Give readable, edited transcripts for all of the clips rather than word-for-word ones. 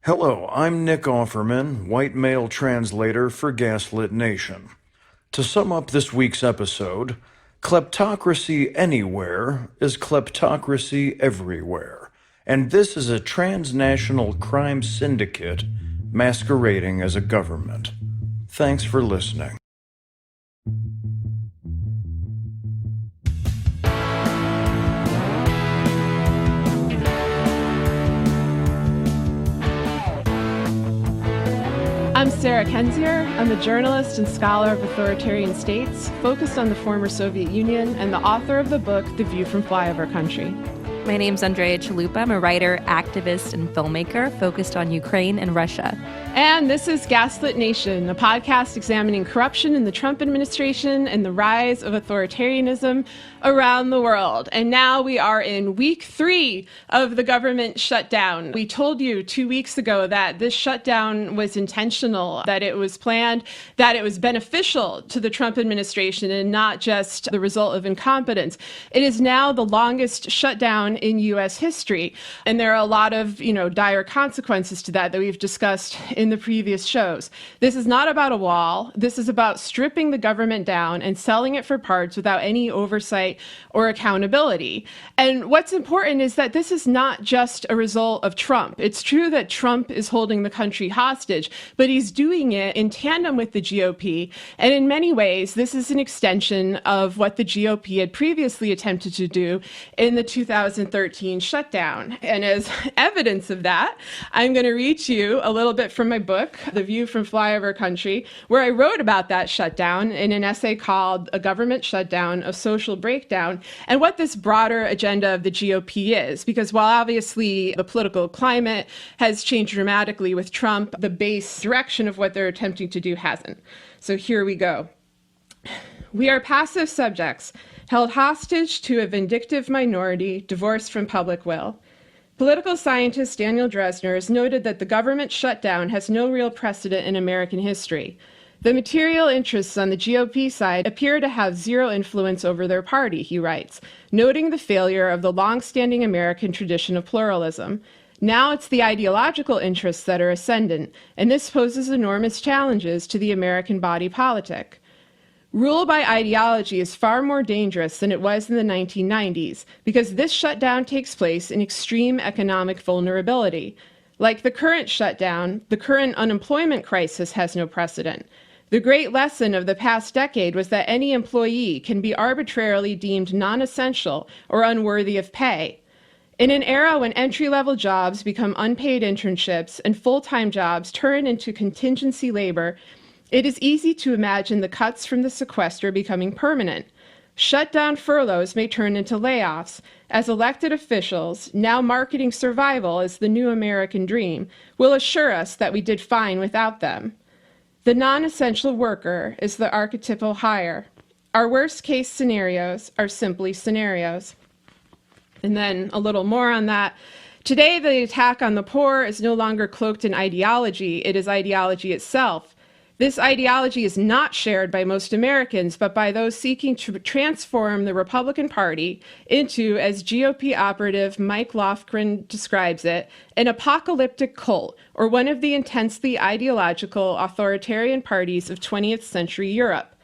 Hello, I'm Nick Offerman, white male translator for Gaslit Nation. To sum up this week's episode, kleptocracy anywhere is kleptocracy everywhere, and this is a transnational crime syndicate masquerading as a government. Thanks for listening. I'm Sarah Kenzier. I'm a journalist and scholar of authoritarian states, focused on the former Soviet Union, and the author of the book, The View from Flyover Country. My name's Andrea. I'm a writer, activist, and filmmaker focused on Ukraine and Russia. And this is Gaslit Nation, a podcast examining corruption in the Trump administration and the rise of authoritarianism around the world. And now we are in week 3 of the government shutdown. We told you 2 weeks ago that this shutdown was intentional, that it was planned, that it was beneficial to the Trump administration and not just the result of incompetence. It is now the longest shutdown in U.S. history. And there are a lot of, dire consequences to that we've discussed in the previous shows. This is not about a wall. This is about stripping the government down and selling it for parts without any oversight or accountability. And what's important is that this is not just a result of Trump. It's true that Trump is holding the country hostage, but he's doing it in tandem with the GOP. And in many ways, this is an extension of what the GOP had previously attempted to do in the 2013 shutdown. And as evidence of that, I'm going to read to you a little bit from my book, The View from Flyover Country, where I wrote about that shutdown in an essay called A Government Shutdown, A Social Breakdown, and what this broader agenda of the GOP is. Because while obviously the political climate has changed dramatically with Trump, the base direction of what they're attempting to do hasn't. So here we go. We are passive subjects, held hostage to a vindictive minority, divorced from public will. Political scientist Daniel Drezner has noted that the government shutdown has no real precedent in American history. The material interests on the GOP side appear to have zero influence over their party, he writes, noting the failure of the long-standing American tradition of pluralism. Now it's the ideological interests that are ascendant, and this poses enormous challenges to the American body politic. Rule by ideology is far more dangerous than it was in the 1990s because this shutdown takes place in extreme economic vulnerability. Like the current shutdown, the current unemployment crisis has no precedent. The great lesson of the past decade was that any employee can be arbitrarily deemed non-essential or unworthy of pay. In an era when entry-level jobs become unpaid internships and full-time jobs turn into contingency labor, it is easy to imagine the cuts from the sequester becoming permanent. Shutdown furloughs may turn into layoffs, as elected officials, now marketing survival as the new American dream, will assure us that we did fine without them. The non-essential worker is the archetypal hire. Our worst-case scenarios are simply scenarios. And then a little more on that. Today, the attack on the poor is no longer cloaked in ideology. It is ideology itself. This ideology is not shared by most Americans, but by those seeking to transform the Republican Party into, as GOP operative Mike Pompeo describes it, an apocalyptic cult, or one of the intensely ideological authoritarian parties of 20th century Europe.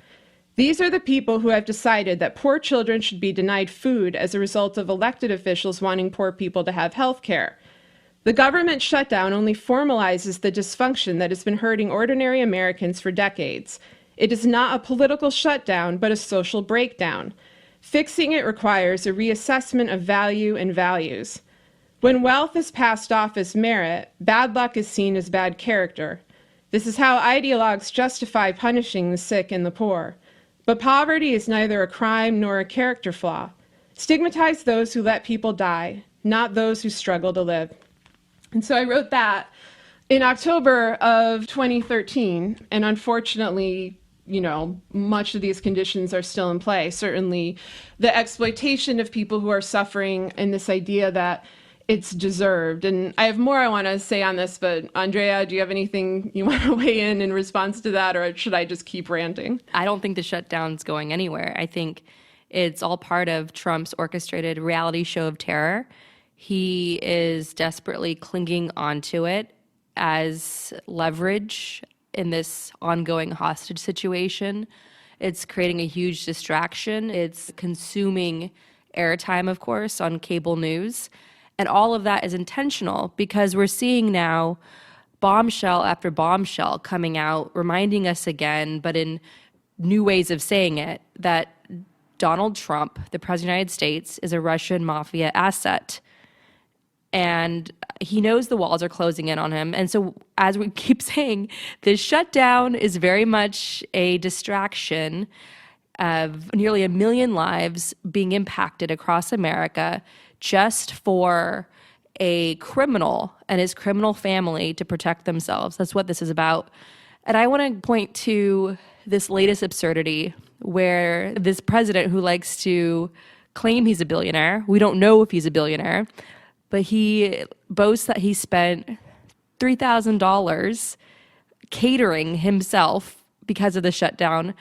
These are the people who have decided that poor children should be denied food as a result of elected officials wanting poor people to have health care. The government shutdown only formalizes the dysfunction that has been hurting ordinary Americans for decades. It is not a political shutdown, but a social breakdown. Fixing it requires a reassessment of value and values. When wealth is passed off as merit, bad luck is seen as bad character. This is how ideologues justify punishing the sick and the poor. But poverty is neither a crime nor a character flaw. Stigmatize those who let people die, not those who struggle to live. And so I wrote that in October of 2013, and unfortunately, much of these conditions are still in play. Certainly the exploitation of people who are suffering and this idea that it's deserved. And I have more I want to say on this, but Andrea, do you have anything you want to weigh in response to that, or should I just keep ranting? I don't think the shutdown's going anywhere. I think it's all part of Trump's orchestrated reality show of terror. He is desperately clinging onto it as leverage in this ongoing hostage situation. It's creating a huge distraction. It's consuming airtime, of course, on cable news. And all of that is intentional because we're seeing now bombshell after bombshell coming out, reminding us again, but in new ways of saying it, that Donald Trump, the President of the United States, is a Russian mafia asset. And he knows the walls are closing in on him. And so, as we keep saying, this shutdown is very much a distraction of nearly 1 million lives being impacted across America just for a criminal and his criminal family to protect themselves. That's what this is about. And I want to point to this latest absurdity where this president who likes to claim he's a billionaire, we don't know if he's a billionaire, but he boasts that he spent $3,000 catering himself, because of the shutdown,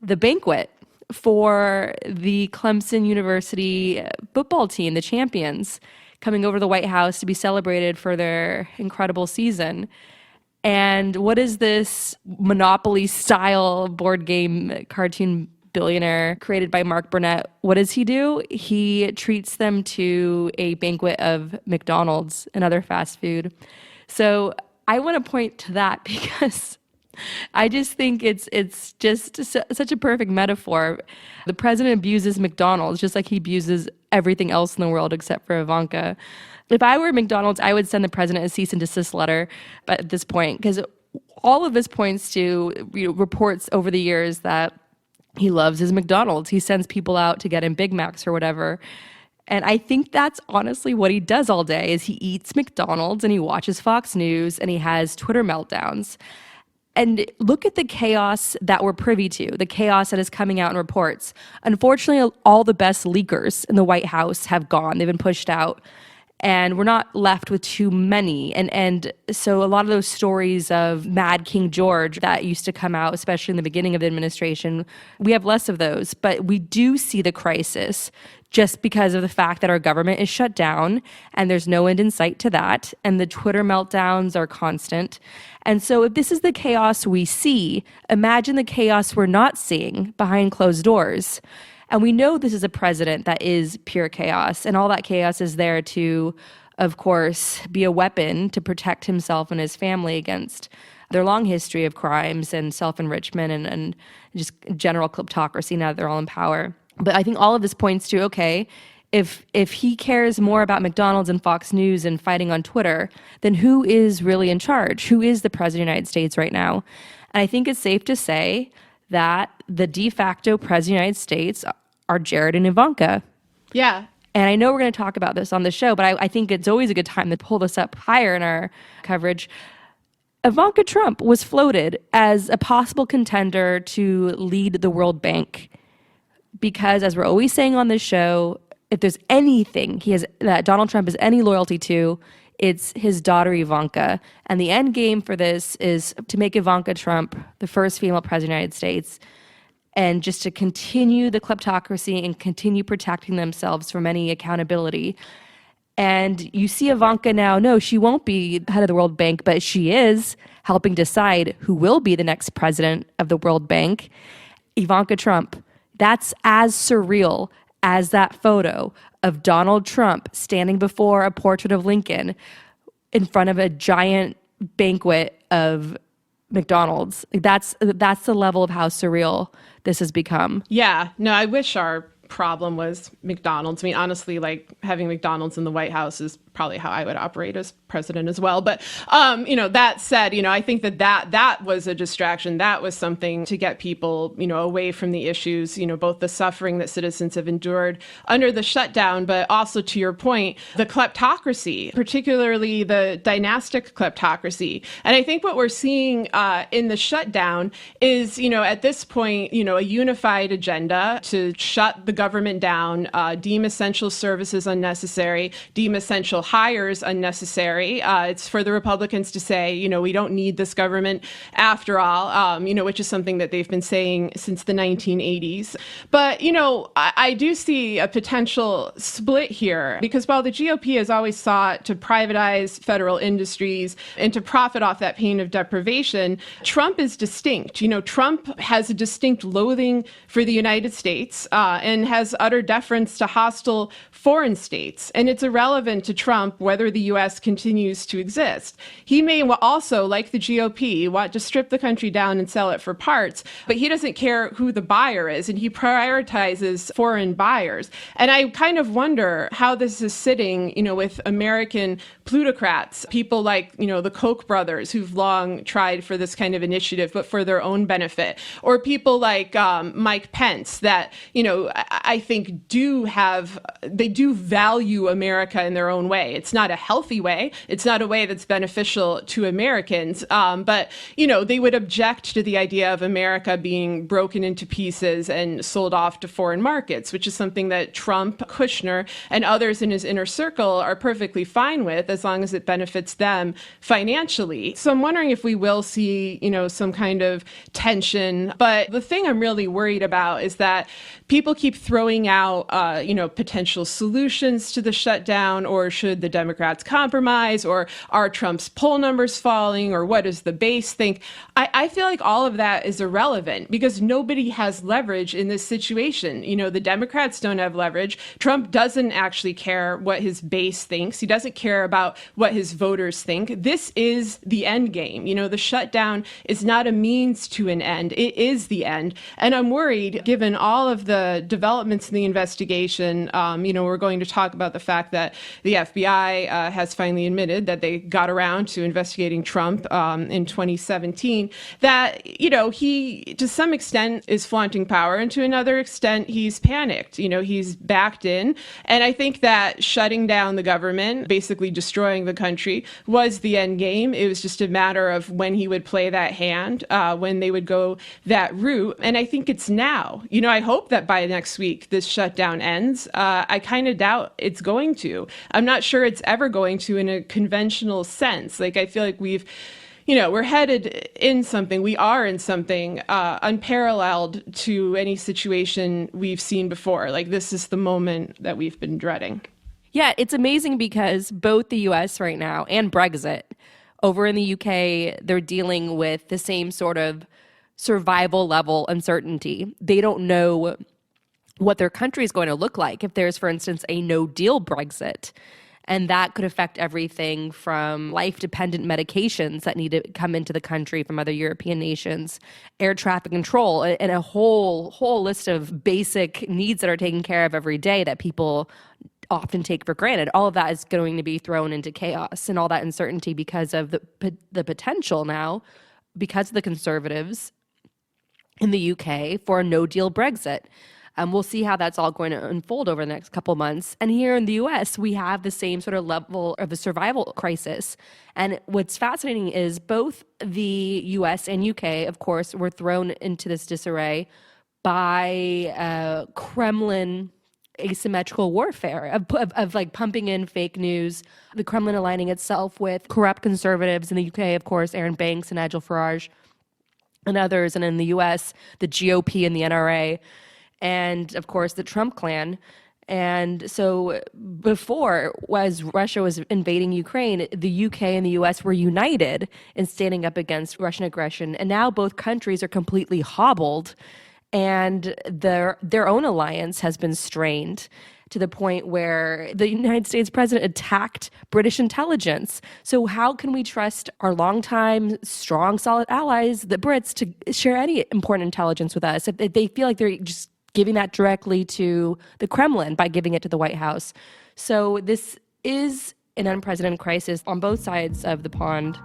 the banquet for the Clemson University football team, the champions, coming over to the White House to be celebrated for their incredible season. And what is this Monopoly-style board game cartoon billionaire created by Mark Burnett? What does he do? He treats them to a banquet of McDonald's and other fast food. So I want to point to that because I just think it's just such a perfect metaphor. The president abuses McDonald's just like he abuses everything else in the world except for Ivanka. If I were McDonald's, I would send the president a cease and desist letter at this point, because all of this points to reports over the years that he loves his McDonald's. He sends people out to get him Big Macs or whatever. And I think that's honestly what he does all day is he eats McDonald's and he watches Fox News and he has Twitter meltdowns. And look at the chaos that we're privy to, the chaos that is coming out in reports. Unfortunately, all the best leakers in the White House have gone. They've been pushed out. And we're not left with too many. And so a lot of those stories of Mad King George that used to come out, especially in the beginning of the administration, we have less of those. But we do see the crisis just because of the fact that our government is shut down and there's no end in sight to that. And the Twitter meltdowns are constant. And so if this is the chaos we see, imagine the chaos we're not seeing behind closed doors. And we know this is a president that is pure chaos, and all that chaos is there to, of course, be a weapon to protect himself and his family against their long history of crimes and self-enrichment and just general kleptocracy now that they're all in power. But I think all of this points to, okay, if he cares more about McDonald's and Fox News and fighting on Twitter, then who is really in charge? Who is the president of the United States right now? And I think it's safe to say that the de facto president of the United States are Jared and Ivanka. Yeah. And I know we're going to talk about this on the show, but I think it's always a good time to pull this up higher in our coverage. Ivanka Trump was floated as a possible contender to lead the World Bank because, as we're always saying on this show, if there's anything that Donald Trump has any loyalty to, it's his daughter Ivanka. And the end game for this is to make Ivanka Trump the first female president of the United States, and just to continue the kleptocracy and continue protecting themselves from any accountability. And you see Ivanka now, no, she won't be head of the World Bank, but she is helping decide who will be the next president of the World Bank. Ivanka Trump. That's as surreal as that photo of Donald Trump standing before a portrait of Lincoln in front of a giant banquet of McDonald's. That's the level of how surreal this has become. Yeah, no, I wish our problem was McDonald's. I mean, honestly, like having McDonald's in the White House is probably how I would operate as president as well. But, that said, I think that was a distraction. That was something to get people, away from the issues, both the suffering that citizens have endured under the shutdown, but also, to your point, the kleptocracy, particularly the dynastic kleptocracy. And I think what we're seeing in the shutdown is, at this point, a unified agenda to shut the government down, deem essential services unnecessary, deem essential hires unnecessary. It's for the Republicans to say, we don't need this government after all, which is something that they've been saying since the 1980s. But, I do see a potential split here, because while the GOP has always sought to privatize federal industries and to profit off that pain of deprivation, Trump is distinct. Trump has a distinct loathing for the United States and has utter deference to hostile foreign states. And it's irrelevant to Trump whether the U.S. continues to exist. He may also, like the GOP, want to strip the country down and sell it for parts, but he doesn't care who the buyer is, and he prioritizes foreign buyers. And I kind of wonder how this is sitting, with American plutocrats, people like, the Koch brothers, who've long tried for this kind of initiative, but for their own benefit, or people like Mike Pence that, I think they do value America in their own way. It's not a healthy way. It's not a way that's beneficial to Americans. But, they would object to the idea of America being broken into pieces and sold off to foreign markets, which is something that Trump, Kushner, and others in his inner circle are perfectly fine with, as long as it benefits them financially. So I'm wondering if we will see, some kind of tension. But the thing I'm really worried about is that people keep throwing out, potential solutions to the shutdown, or should the Democrats compromise, or are Trump's poll numbers falling, or what does the base think? I feel like all of that is irrelevant, because nobody has leverage in this situation. The Democrats don't have leverage. Trump doesn't actually care what his base thinks. He doesn't care about what his voters think. This is the end game. The shutdown is not a means to an end. It is the end. And I'm worried, given all of the developments in the investigation, we're going to talk about the fact that the FBI has finally admitted that they got around to investigating Trump in 2017, that, he, to some extent, is flaunting power, and to another extent, he's panicked. He's backed in. And I think that shutting down the government, basically destroying the country, was the end game. It was just a matter of when he would play that hand, when they would go that route. And I think it's now. I hope that by next week, this shutdown ends. I kind of doubt it's going to. I'm not sure it's ever going to in a conventional sense. I feel like we're headed in something, we are in something unparalleled to any situation we've seen before. This is the moment that we've been dreading. Yeah, it's amazing because both the US right now and Brexit, over in the UK, they're dealing with the same sort of survival level uncertainty. They don't know what their country is going to look like if there's, for instance, a no-deal Brexit. And that could affect everything from life-dependent medications that need to come into the country from other European nations, air traffic control, and a whole list of basic needs that are taken care of every day that people often take for granted. All of that is going to be thrown into chaos and all that uncertainty because of the potential now, because of the Conservatives in the UK, for a no-deal Brexit. We'll see how that's all going to unfold over the next couple months. And here in the U.S., we have the same sort of level of a survival crisis. And what's fascinating is both the U.S. and U.K., of course, were thrown into this disarray by Kremlin asymmetrical warfare of pumping in fake news, the Kremlin aligning itself with corrupt conservatives in the UK, of course, Aaron Banks and Nigel Farage and others, and in the US, the GOP and the NRA, and of course the Trump clan. And so before, as Russia was invading Ukraine, the UK and the US were united in standing up against Russian aggression, and now both countries are completely hobbled, and their own alliance has been strained to the point where the United States president attacked British intelligence. So how can we trust our longtime, strong, solid allies, the Brits, to share any important intelligence with us if they feel like they're just giving that directly to the Kremlin by giving it to the White House? So this is an unprecedented crisis on both sides of the pond,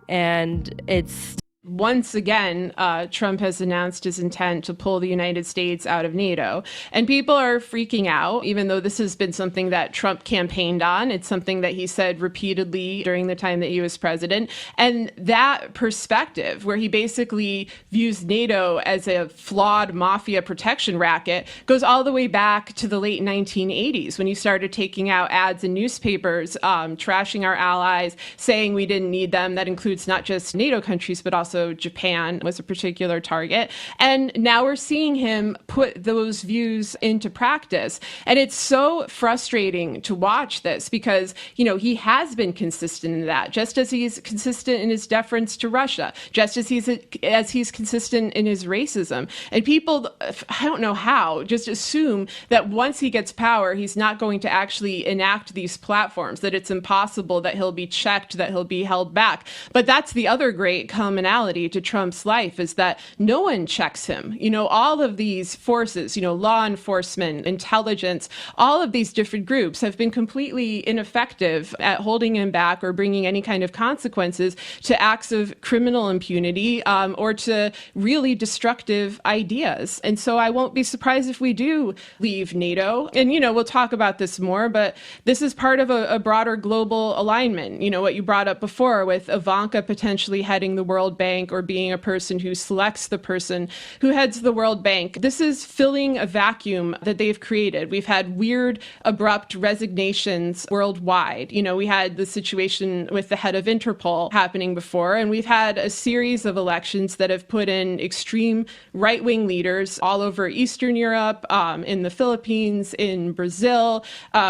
and it's Once again, Trump has announced his intent to pull the United States out of NATO. And people are freaking out, even though this has been something that Trump campaigned on. It's something that he said repeatedly during the time that he was president. And that perspective, where he basically views NATO as a flawed mafia protection racket, goes all the way back to the late 1980s, when he started taking out ads in newspapers, trashing our allies, saying we didn't need them. That includes not just NATO countries, but also Japan was a particular target. And now we're seeing him put those views into practice. And it's so frustrating to watch this because, he has been consistent in that, just as he's consistent in his deference to Russia, just as he's consistent in his racism. And people, I don't know how, just assume that once he gets power, he's not going to actually enact these platforms, that it's impossible, that he'll be checked, that he'll be held back. But that's the other great commonality to Trump's life, is that no one checks him. All of these forces, law enforcement, intelligence, all of these different groups have been completely ineffective at holding him back or bringing any kind of consequences to acts of criminal impunity or to really destructive ideas. And so I won't be surprised if we do leave NATO. And, we'll talk about this more, but this is part of a broader global alignment. What you brought up before with Ivanka potentially heading the World Bank or being a person who selects the person who heads the World Bank. This is filling a vacuum that they've created. We've had weird, abrupt resignations worldwide. We had the situation with the head of Interpol happening before, and we've had a series of elections that have put in extreme right-wing leaders all over Eastern Europe, in the Philippines, in Brazil.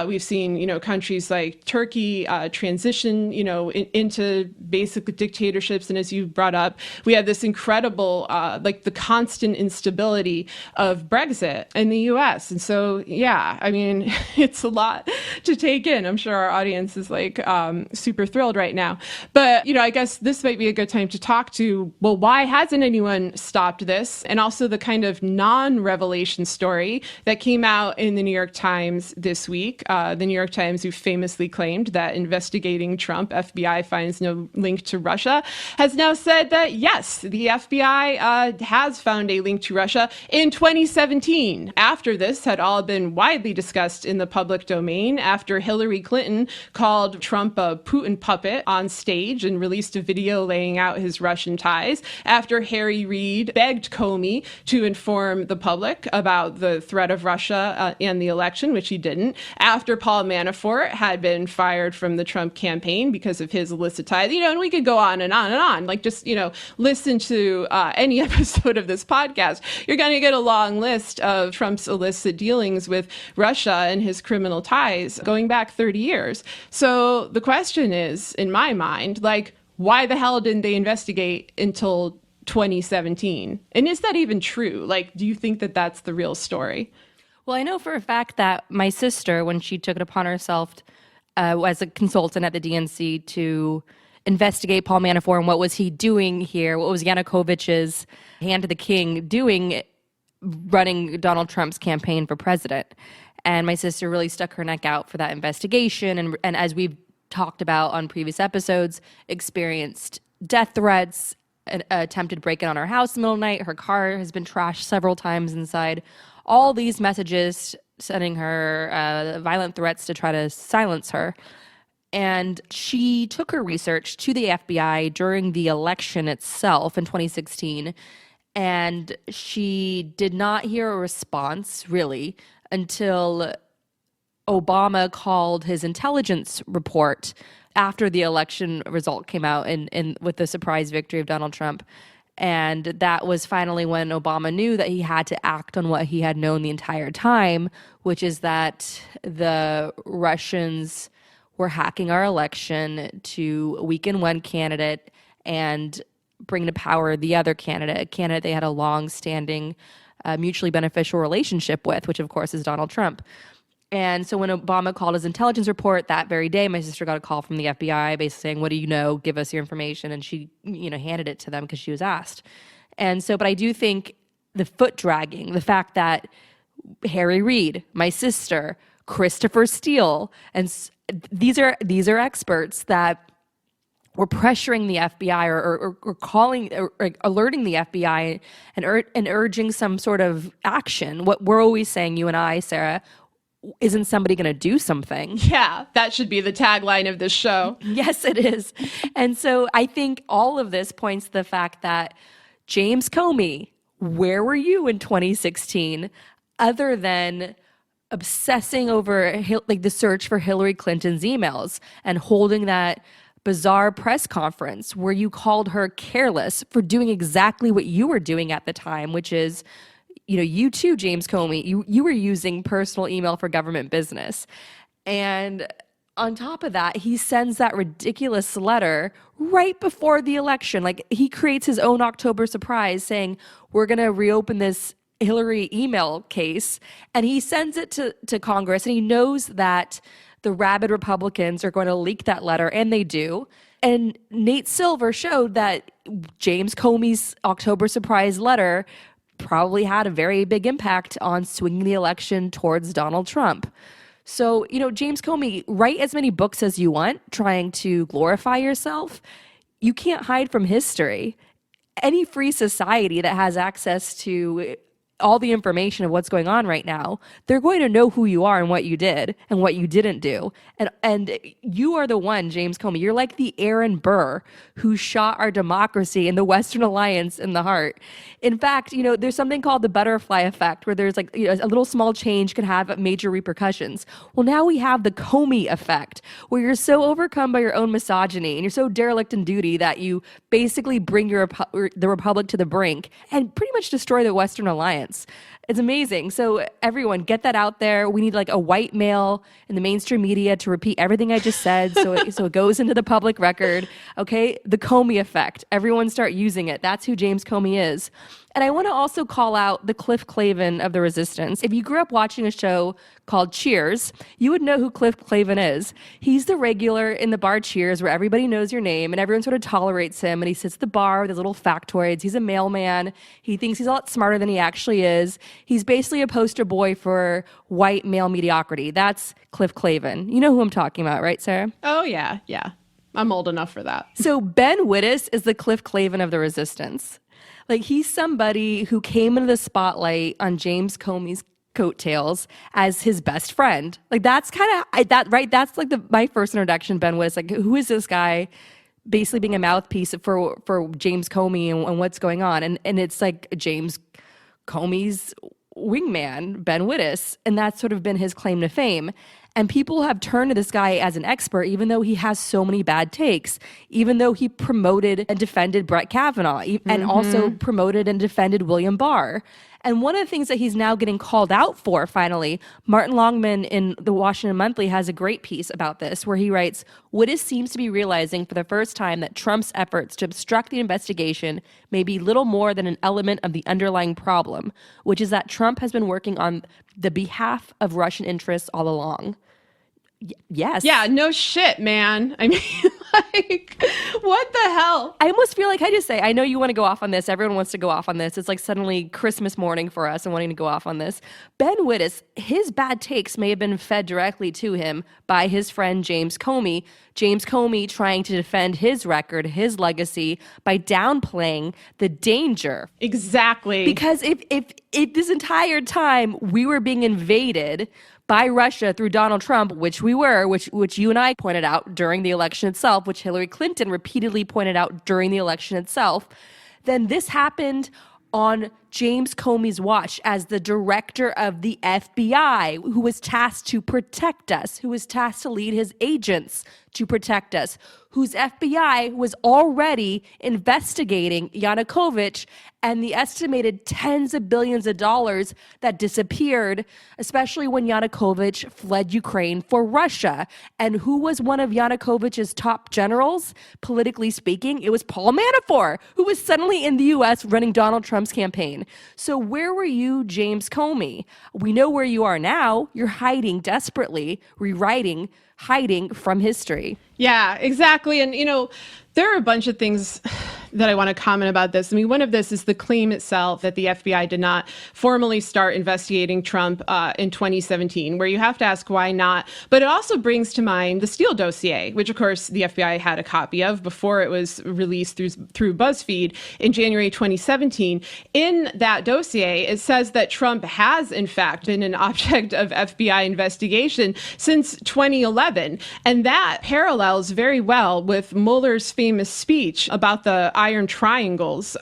We've seen, countries like Turkey transition, into basically dictatorships. And as you brought up, we have this incredible, the constant instability of Brexit in the US. And so, it's a lot to take in. I'm sure our audience is super thrilled right now. But, I guess this might be a good time to talk to, well, why hasn't anyone stopped this? And also the kind of non-revelation story that came out in the New York Times this week. The New York Times, who famously claimed that investigating Trump, FBI finds no link to Russia, has now said that, yes, the FBI has found a link to Russia in 2017. After this had all been widely discussed in the public domain, after Hillary Clinton called Trump a Putin puppet on stage and released a video laying out his Russian ties, after Harry Reid begged Comey to inform the public about the threat of Russia and the election, which he didn't, after Paul Manafort had been fired from the Trump campaign because of his illicit ties, and we could go on and on and on. Listen to any episode of this podcast, you're going to get a long list of Trump's illicit dealings with Russia and his criminal ties going back 30 years. So the question is, in my mind, why the hell didn't they investigate until 2017? And is that even true? Do you think that that's the real story? Well, I know for a fact that my sister, when she took it upon herself as a consultant at the DNC to investigate Paul Manafort and what was he doing here, what was Yanukovych's hand to the king doing running Donald Trump's campaign for president. And my sister really stuck her neck out for that investigation. And as we've talked about on previous episodes, experienced death threats, attempted break-in on her house in the middle of the night. Her car has been trashed several times inside. All these messages sending her violent threats to try to silence her. And she took her research to the FBI during the election itself in 2016. And she did not hear a response, really, until Obama called his intelligence report after the election result came out with the surprise victory of Donald Trump. And that was finally when Obama knew that he had to act on what he had known the entire time, which is that the Russians were hacking our election to weaken one candidate and bring to power the other candidate, a candidate they had a long-standing mutually beneficial relationship with, which of course is Donald Trump. And so when Obama called his intelligence report that very day, my sister got a call from the FBI basically saying, what do you know? Give us your information. And she, handed it to them because she was asked. And so, but I do think the foot dragging, the fact that Harry Reid, my sister, Christopher Steele, and these are experts that were pressuring the FBI or calling or alerting the FBI and urging some sort of action. What we're always saying, you and I, Sarah, isn't somebody going to do something? Yeah, that should be the tagline of this show. Yes, it is. And so I think all of this points to the fact that James Comey, where were you in 2016 other than obsessing over like the search for Hillary Clinton's emails and holding that bizarre press conference where you called her careless for doing exactly what you were doing at the time, which is, you too, James Comey, you were using personal email for government business. And on top of that, he sends that ridiculous letter right before the election. Like, he creates his own October surprise saying, we're going to reopen this Hillary email case. And he sends it to Congress, and he knows that the rabid Republicans are going to leak that letter, and they do. And Nate Silver showed that James Comey's October surprise letter probably had a very big impact on swinging the election towards Donald Trump. So, James Comey, write as many books as you want, trying to glorify yourself. You can't hide from history. Any free society that has access to all the information of what's going on right now, they're going to know who you are and what you did and what you didn't do. And you are the one, James Comey. You're like the Aaron Burr who shot our democracy and the Western Alliance in the heart. In fact, there's something called the butterfly effect, where there's like a little small change can have major repercussions. Well, now we have the Comey effect, where you're so overcome by your own misogyny and you're so derelict in duty that you basically bring the Republic to the brink and pretty much destroy the Western Alliance. It's amazing. So everyone, get that out there. We need like a white male in the mainstream media to repeat everything I just said, so it goes into the public record. Okay, the Comey effect. Everyone start using it. That's who James Comey is. And I want to also call out the Cliff Clavin of the Resistance. If you grew up watching a show called Cheers, you would know who Cliff Clavin is. He's the regular in the bar Cheers, where everybody knows your name and everyone sort of tolerates him. And he sits at the bar with his little factoids. He's a mailman. He thinks he's a lot smarter than he actually is. He's basically a poster boy for white male mediocrity. That's Cliff Clavin. You know who I'm talking about, right, Sarah? Oh, yeah. I'm old enough for that. So Ben Wittes is the Cliff Clavin of the Resistance. Like, he's somebody who came into the spotlight on James Comey's coattails as his best friend. Like, that's kind of that, right? That's like my first introduction. Ben Wittes, like, who is this guy? Basically, being a mouthpiece for James Comey and what's going on, and it's like James Comey's wingman, Ben Wittes, and that's sort of been his claim to fame. And people have turned to this guy as an expert, even though he has so many bad takes, even though he promoted and defended Brett Kavanaugh, and also promoted and defended William Barr. And one of the things that he's now getting called out for, finally, Martin Longman in the Washington Monthly has a great piece about this, where he writes, Wittes seems to be realizing for the first time that Trump's efforts to obstruct the investigation may be little more than an element of the underlying problem, which is that Trump has been working on the behalf of Russian interests all along. Yes. Yeah, no shit, man. I mean, like, what the hell? I almost feel like I just say, I know you want to go off on this. Everyone wants to go off on this. It's like suddenly Christmas morning for us and wanting to go off on this. Ben Wittes, his bad takes may have been fed directly to him by his friend James Comey. James Comey trying to defend his record, his legacy, by downplaying the danger. Exactly. Because if this entire time we were being invaded by Russia through Donald Trump, which we were, which you and I pointed out during the election itself, which Hillary Clinton repeatedly pointed out during the election itself, then this happened on James Comey's watch as the director of the FBI, who was tasked to protect us, who was tasked to lead his agents to protect us, whose FBI was already investigating Yanukovych and the estimated tens of billions of dollars that disappeared, especially when Yanukovych fled Ukraine for Russia. And who was one of Yanukovych's top generals, politically speaking? It was Paul Manafort, who was suddenly in the U.S. running Donald Trump's campaign. So where were you, James Comey? We know where you are now. You're hiding desperately, rewriting, hiding from history. Yeah, exactly. And, there are a bunch of things that I want to comment about this. I mean, one of this is the claim itself that the FBI did not formally start investigating Trump in 2017, where you have to ask why not. But it also brings to mind the Steele dossier, which of course the FBI had a copy of before it was released through BuzzFeed in January 2017. In that dossier, it says that Trump has in fact been an object of FBI investigation since 2011. And that parallels very well with Mueller's famous speech about the iron triangles,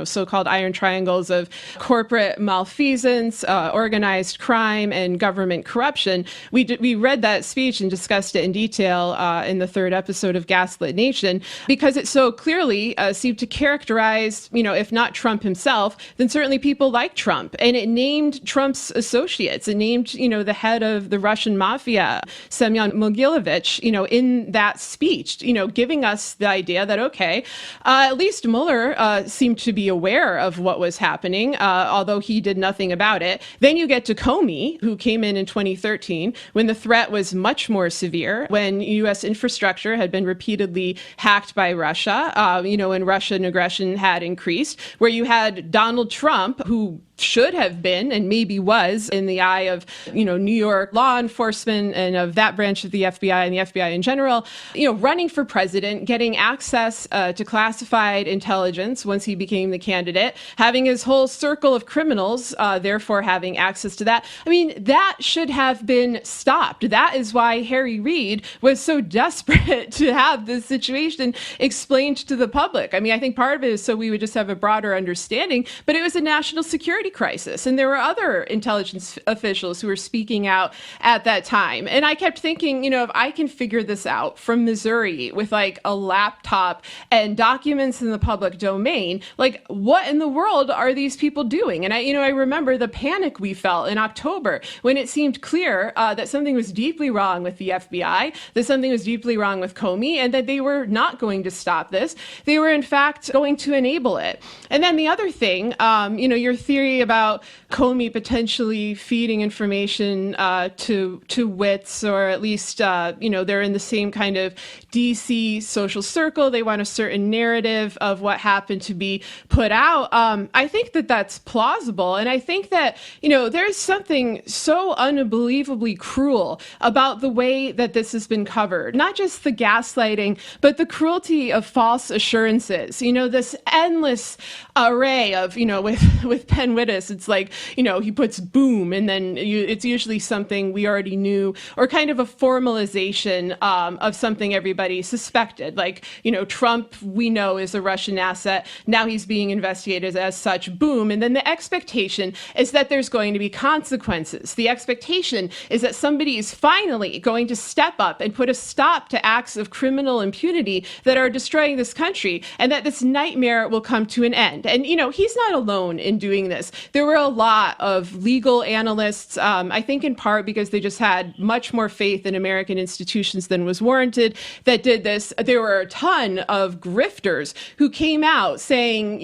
so-called iron triangles of corporate malfeasance, organized crime, and government corruption. We read that speech and discussed it in detail in the third episode of Gaslit Nation, because it so clearly seemed to characterize, if not Trump himself, then certainly people like Trump. And it named Trump's associates. It named, the head of the Russian mafia, Semyon Mogilevich, in that speech, giving us the idea that, okay, at least Mueller seemed to be aware of what was happening, although he did nothing about it. Then you get to Comey, who came in 2013, when the threat was much more severe, when U.S. infrastructure had been repeatedly hacked by Russia, when Russian aggression had increased, where you had Donald Trump, who should have been and maybe was in the eye of, New York law enforcement and of that branch of the FBI and the FBI in general, running for president, getting access to classified intelligence once he became the candidate, having his whole circle of criminals, therefore having access to that. I mean, that should have been stopped. That is why Harry Reid was so desperate to have this situation explained to the public. I mean, I think part of it is so we would just have a broader understanding, but it was a national security crisis. And there were other intelligence officials who were speaking out at that time. And I kept thinking, if I can figure this out from Missouri with like a laptop and documents in the public domain, like what in the world are these people doing? And I remember the panic we felt in October when it seemed clear that something was deeply wrong with the FBI, that something was deeply wrong with Comey, and that they were not going to stop this. They were in fact going to enable it. And then the other thing, your theory about Comey potentially feeding information to wits, or at least, they're in the same kind of DC social circle. They want a certain narrative of what happened to be put out. I think that that's plausible. And I think that, there's something so unbelievably cruel about the way that this has been covered. Not just the gaslighting, but the cruelty of false assurances. This endless array of, with Penn Wittes, it's like, he puts boom, and then it's usually something we already knew, or kind of a formalization of something everybody suspected. Like, Trump, we know, is a Russian asset. Now he's being investigated as such, boom. And then the expectation is that there's going to be consequences. The expectation is that somebody is finally going to step up and put a stop to acts of criminal impunity that are destroying this country, and that this nightmare will come to an end. And, he's not alone in doing this. There were a lot of legal analysts, I think in part because they just had much more faith in American institutions than was warranted, that did this. There were a ton of grifters who came out saying,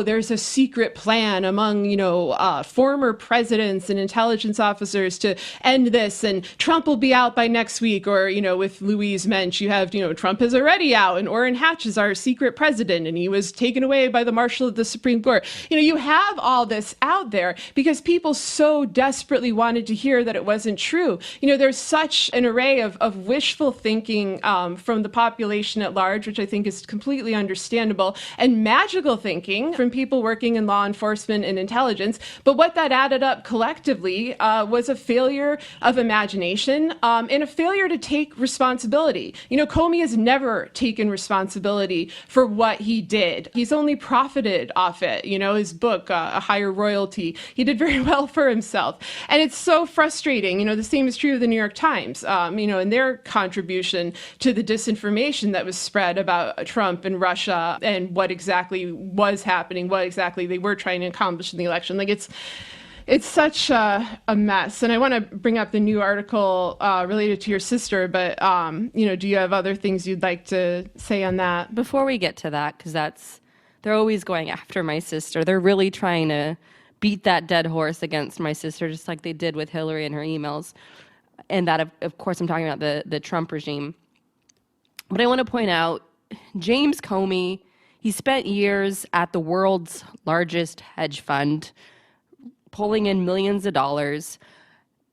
there's a secret plan among, former presidents and intelligence officers to end this, and Trump will be out by next week. Or, with Louise Mensch, you have, Trump is already out, and Orrin Hatch is our secret president, and he was taken away by the Marshal of the Supreme Court. You have all this out there because people so desperately wanted to hear that it wasn't true. There's such an array of wishful thinking from the population at large, which I think is completely understandable, and magical thinking from people working in law enforcement and intelligence. But what that added up collectively was a failure of imagination and a failure to take responsibility. Comey has never taken responsibility for what he did. He's only profited off it. His book, A Higher Royalty, he did very well for himself. And it's so frustrating. The same is true of the New York Times, and their contribution to the disinformation that was spread about Trump and Russia and what exactly was happening, what exactly they were trying to accomplish in the election. Like, it's such a mess. And I want to bring up the new article related to your sister, but, do you have other things you'd like to say on that? Before we get to that, because they're always going after my sister. They're really trying to beat that dead horse against my sister, just like they did with Hillary and her emails. And that, of course, I'm talking about the Trump regime. But I want to point out, James Comey He spent years at the world's largest hedge fund, pulling in millions of dollars.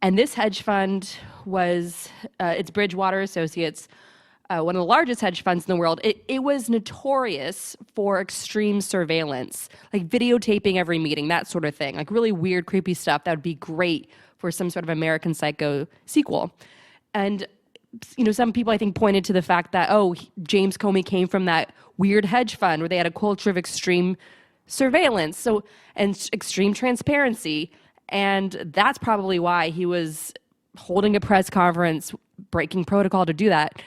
And this hedge fund was, it's Bridgewater Associates, one of the largest hedge funds in the world. It was notorious for extreme surveillance, like videotaping every meeting, that sort of thing, like really weird, creepy stuff that would be great for some sort of American Psycho sequel. And some people I think pointed to the fact that, James Comey came from that weird hedge fund where they had a culture of extreme surveillance, and extreme transparency. And that's probably why he was holding a press conference, breaking protocol to do that,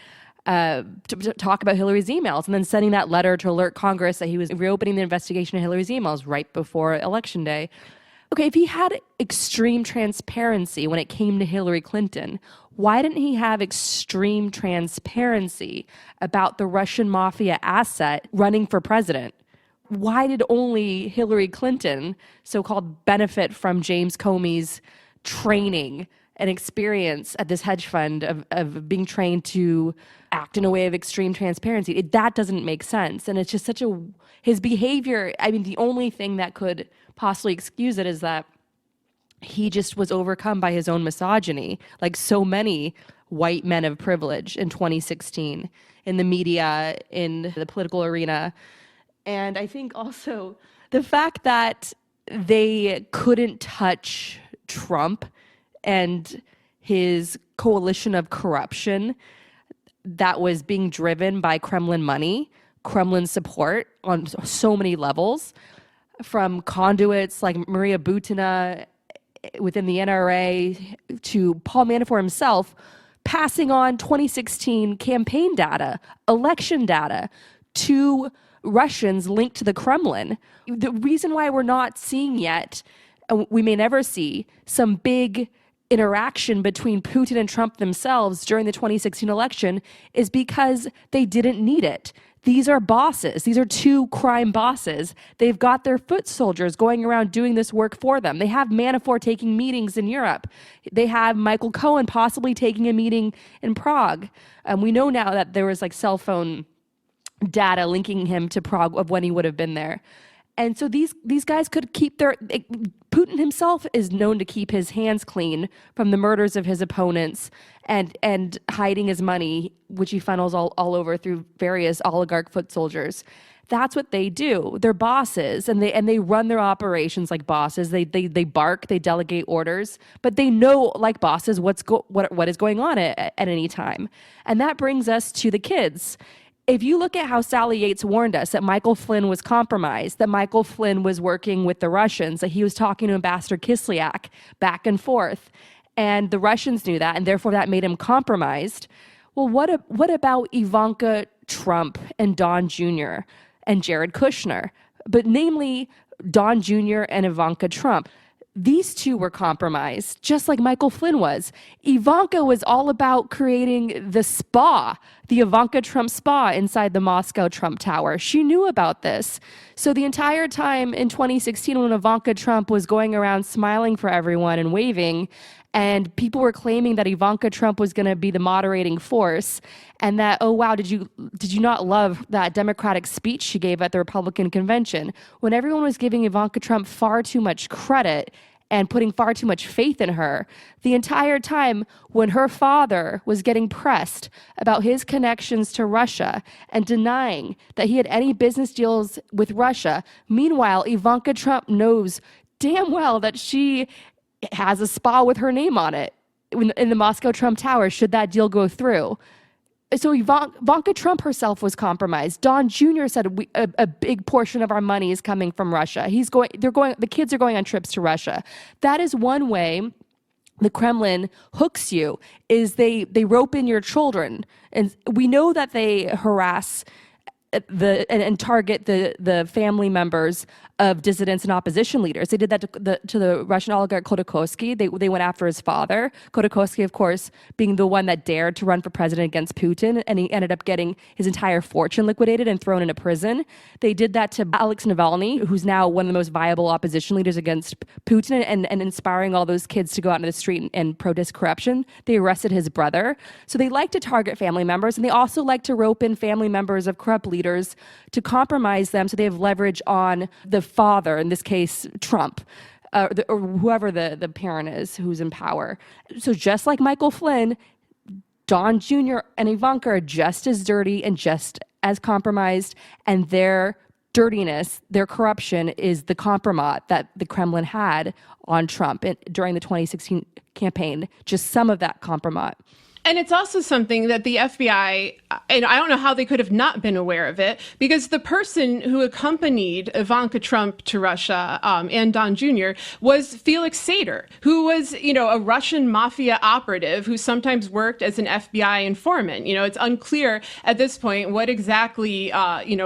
to talk about Hillary's emails, and then sending that letter to alert Congress that he was reopening the investigation of Hillary's emails right before Election Day. Okay, if he had extreme transparency when it came to Hillary Clinton, why didn't he have extreme transparency about the Russian mafia asset running for president? Why did only Hillary Clinton, so-called, benefit from James Comey's training and experience at this hedge fund of being trained to act in a way of extreme transparency? That doesn't make sense. And it's just his behavior, the only thing that could possibly excuse it is that he just was overcome by his own misogyny, like so many white men of privilege in 2016, in the media, in the political arena. And I think also the fact that they couldn't touch Trump and his coalition of corruption that was being driven by Kremlin money, Kremlin support on so many levels, from conduits like Maria Butina within the NRA to Paul Manafort himself passing on 2016 campaign data, election data to Russians linked to the Kremlin. The reason why we're not seeing yet, we may never see, some big interaction between Putin and Trump themselves during the 2016 election is because they didn't need it. These are bosses. These are two crime bosses. They've got their foot soldiers going around doing this work for them. They have Manafort taking meetings in Europe. They have Michael Cohen possibly taking a meeting in Prague. We know now that there was cell phone data linking him to Prague of when he would have been there. And so these guys could keep Putin himself is known to keep his hands clean from the murders of his opponents and hiding his money, which he funnels all over through various oligarch foot soldiers. That's what they do. They're bosses, and they run their operations like bosses. They bark, they delegate orders, but they know, like bosses, what is going on at any time. And that brings us to the kids. If you look at how Sally Yates warned us that Michael Flynn was compromised, that Michael Flynn was working with the Russians, that he was talking to Ambassador Kislyak back and forth, and the Russians knew that, and therefore that made him compromised. Well, what about Ivanka Trump and Don Jr. and Jared Kushner? But namely, Don Jr. and Ivanka Trump. These two were compromised, just like Michael Flynn was. Ivanka was all about creating the spa, the Ivanka Trump spa inside the Moscow Trump Tower. She knew about this. So the entire time in 2016 when Ivanka Trump was going around smiling for everyone and waving, and people were claiming that Ivanka Trump was going to be the moderating force, and that, oh wow, did you not love that Democratic speech she gave at the Republican convention? When everyone was giving Ivanka Trump far too much credit and putting far too much faith in her, the entire time when her father was getting pressed about his connections to Russia and denying that he had any business deals with Russia, meanwhile, Ivanka Trump knows damn well that she has a spa with her name on it in the Moscow Trump Tower, should that deal go through. So Ivanka Trump herself was compromised. Don Jr. said a big portion of our money is coming from Russia. The kids are going on trips to Russia. That is one way the Kremlin hooks you, is they rope in your children. And we know that they harass and target the family members of dissidents and opposition leaders. They did that to the Russian oligarch Khodorkovsky. They went after his father. Khodorkovsky, of course, being the one that dared to run for president against Putin, and he ended up getting his entire fortune liquidated and thrown into prison. They did that to Alex Navalny, who's now one of the most viable opposition leaders against Putin and inspiring all those kids to go out into the street and protest corruption. They arrested his brother. So they like to target family members, and they also like to rope in family members of corrupt leaders leaders to compromise them so they have leverage on the father, in this case, Trump. Or whoever the parent is who's in power. So just like Michael Flynn, Don Jr. and Ivanka are just as dirty and just as compromised, and their dirtiness, their corruption is the compromise that the Kremlin had on Trump during the 2016 campaign, just some of that compromise. And it's also something that the FBI, and I don't know how they could have not been aware of it, because the person who accompanied Ivanka Trump to Russia and Don Jr. was Felix Sater, who was, a Russian mafia operative who sometimes worked as an FBI informant. It's unclear at this point what exactly,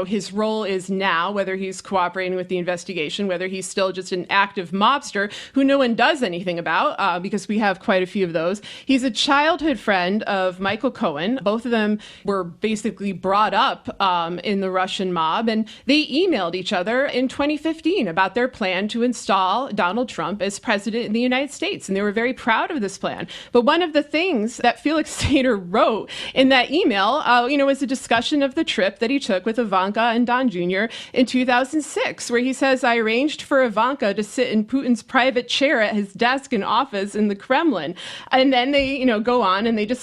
his role is now, whether he's cooperating with the investigation, whether he's still just an active mobster who no one does anything about, because we have quite a few of those. He's a childhood friend of Michael Cohen. Both of them were basically brought up in the Russian mob, and they emailed each other in 2015 about their plan to install Donald Trump as president in the United States, and they were very proud of this plan. But one of the things that Felix Sater wrote in that email, was a discussion of the trip that he took with Ivanka and Don Jr. in 2006, where he says, "I arranged for Ivanka to sit in Putin's private chair at his desk in office in the Kremlin." And then they, go on and they discuss,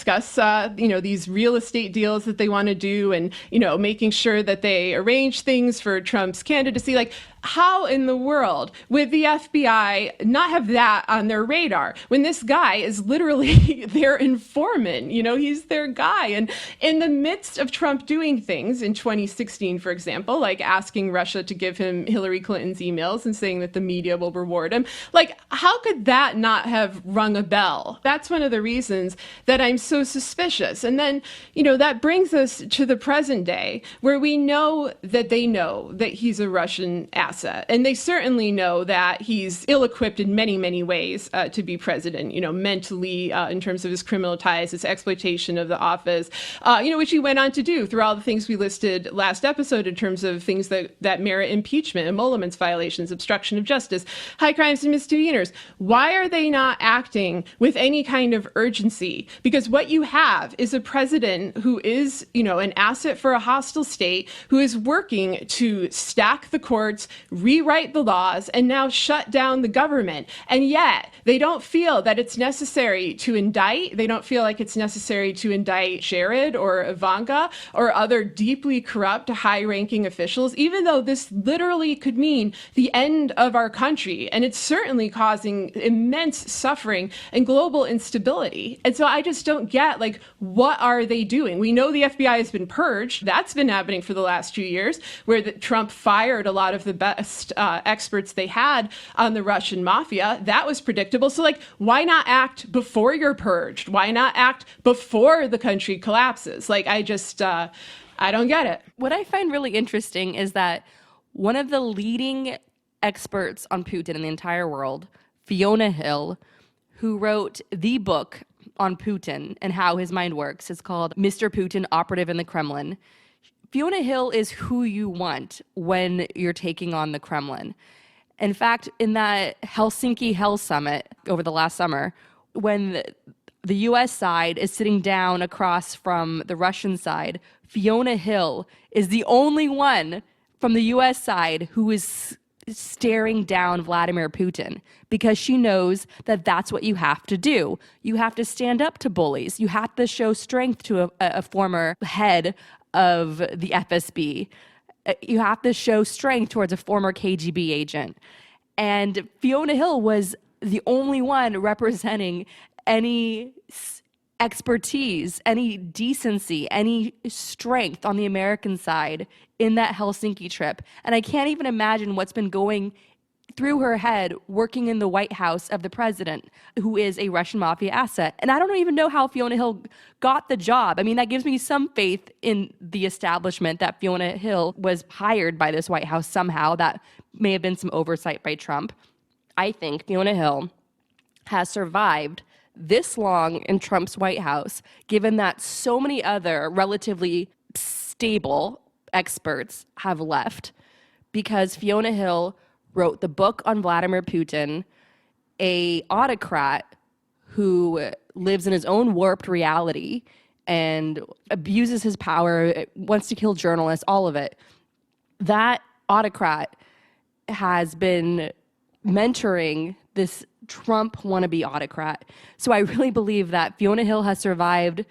these real estate deals that they want to do, and, making sure that they arrange things for Trump's candidacy. Like, how in the world would the FBI not have that on their radar when this guy is literally their informant? He's their guy. And in the midst of Trump doing things in 2016, for example, like asking Russia to give him Hillary Clinton's emails and saying that the media will reward him, like, how could that not have rung a bell? That's one of the reasons that I'm so suspicious. And then, that brings us to the present day, where we know that they know that he's a Russian asset. And they certainly know that he's ill-equipped in many, many ways to be president, mentally, in terms of his criminal ties, his exploitation of the office, which he went on to do through all the things we listed last episode in terms of things that merit impeachment, emoluments violations, obstruction of justice, high crimes and misdemeanors. Why are they not acting with any kind of urgency? Because what you have is a president who is, an asset for a hostile state, who is working to stack the courts, rewrite the laws, and now shut down the government. And yet they don't feel that it's necessary to indict. They don't feel like it's necessary to indict Jared or Ivanka or other deeply corrupt, high-ranking officials, even though this literally could mean the end of our country. And it's certainly causing immense suffering and global instability. And so I just don't get, what are they doing? We know the FBI has been purged. That's been happening for the last few years, where Trump fired a lot of the best experts they had on the Russian mafia. That was predictable. So, why not act before you're purged? Why not act before the country collapses? I don't get it. What I find really interesting is that one of the leading experts on Putin in the entire world, Fiona Hill, who wrote the book on Putin and how his mind works, is called Mr. Putin, Operative in the Kremlin. Fiona Hill is who you want when you're taking on the Kremlin. In fact, in that Helsinki Hell Summit over the last summer, when the U.S. side is sitting down across from the Russian side, Fiona Hill is the only one from the U.S. side who is staring down Vladimir Putin, because she knows that that's what you have to do. You have to stand up to bullies. You have to show strength to a former head of the FSB. You have to show strength towards a former KGB agent. And Fiona Hill was the only one representing any expertise, any decency, any strength on the American side in that Helsinki trip. And I can't even imagine what's been going through her head working in the White House of the president, who is a Russian mafia asset. And I don't even know how Fiona Hill got the job. I mean, that gives me some faith in the establishment that Fiona Hill was hired by this White House somehow. That may have been some oversight by Trump. I think Fiona Hill has survived this long in Trump's White House, given that so many other relatively stable experts have left, because Fiona Hill wrote the book on Vladimir Putin, a autocrat who lives in his own warped reality and abuses his power, wants to kill journalists, all of it. That autocrat has been mentoring this Trump wannabe autocrat. So I really believe that Fiona Hill has survived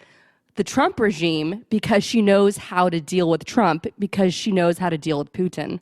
the Trump regime because she knows how to deal with Trump, because she knows how to deal with Putin.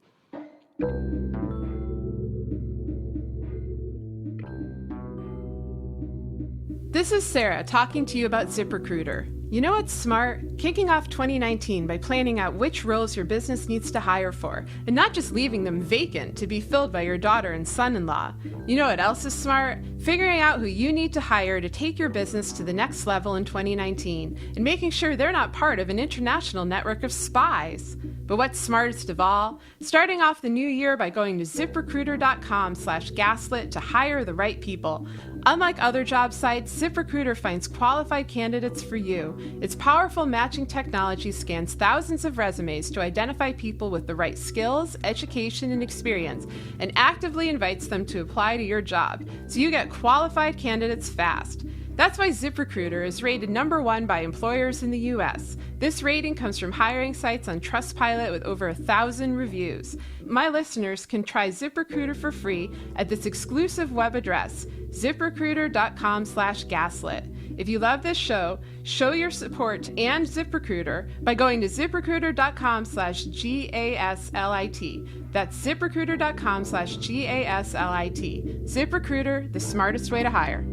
This is Sarah talking to you about ZipRecruiter. You know what's smart? Kicking off 2019 by planning out which roles your business needs to hire for, and not just leaving them vacant to be filled by your daughter and son-in-law. You know what else is smart? Figuring out who you need to hire to take your business to the next level in 2019, and making sure they're not part of an international network of spies. But what's smartest of all? Starting off the new year by going to ziprecruiter.com/gaslit to hire the right people. Unlike other job sites, ZipRecruiter finds qualified candidates for you. Its powerful matching technology scans thousands of resumes to identify people with the right skills, education, and experience, and actively invites them to apply to your job, so you get qualified candidates fast. That's why ZipRecruiter is rated #1 by employers in the US. This rating comes from hiring sites on Trustpilot with over 1,000 reviews. My listeners can try ZipRecruiter for free at this exclusive web address, ziprecruiter.com/gaslit. If you love this show, show your support and ZipRecruiter by going to ziprecruiter.com/gaslit. That's ziprecruiter.com/gaslit. ZipRecruiter, the smartest way to hire.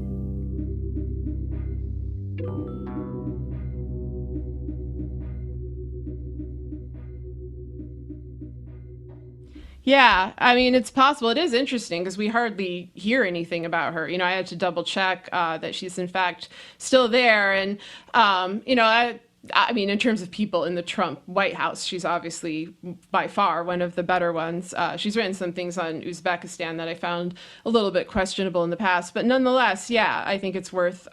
Yeah, I mean, it's possible. It is interesting because we hardly hear anything about her. I had to double check that she's in fact still there. And, I mean, in terms of people in the Trump White House, she's obviously by far one of the better ones. She's written some things on Uzbekistan that I found a little bit questionable in the past. But nonetheless, yeah, I think it's worth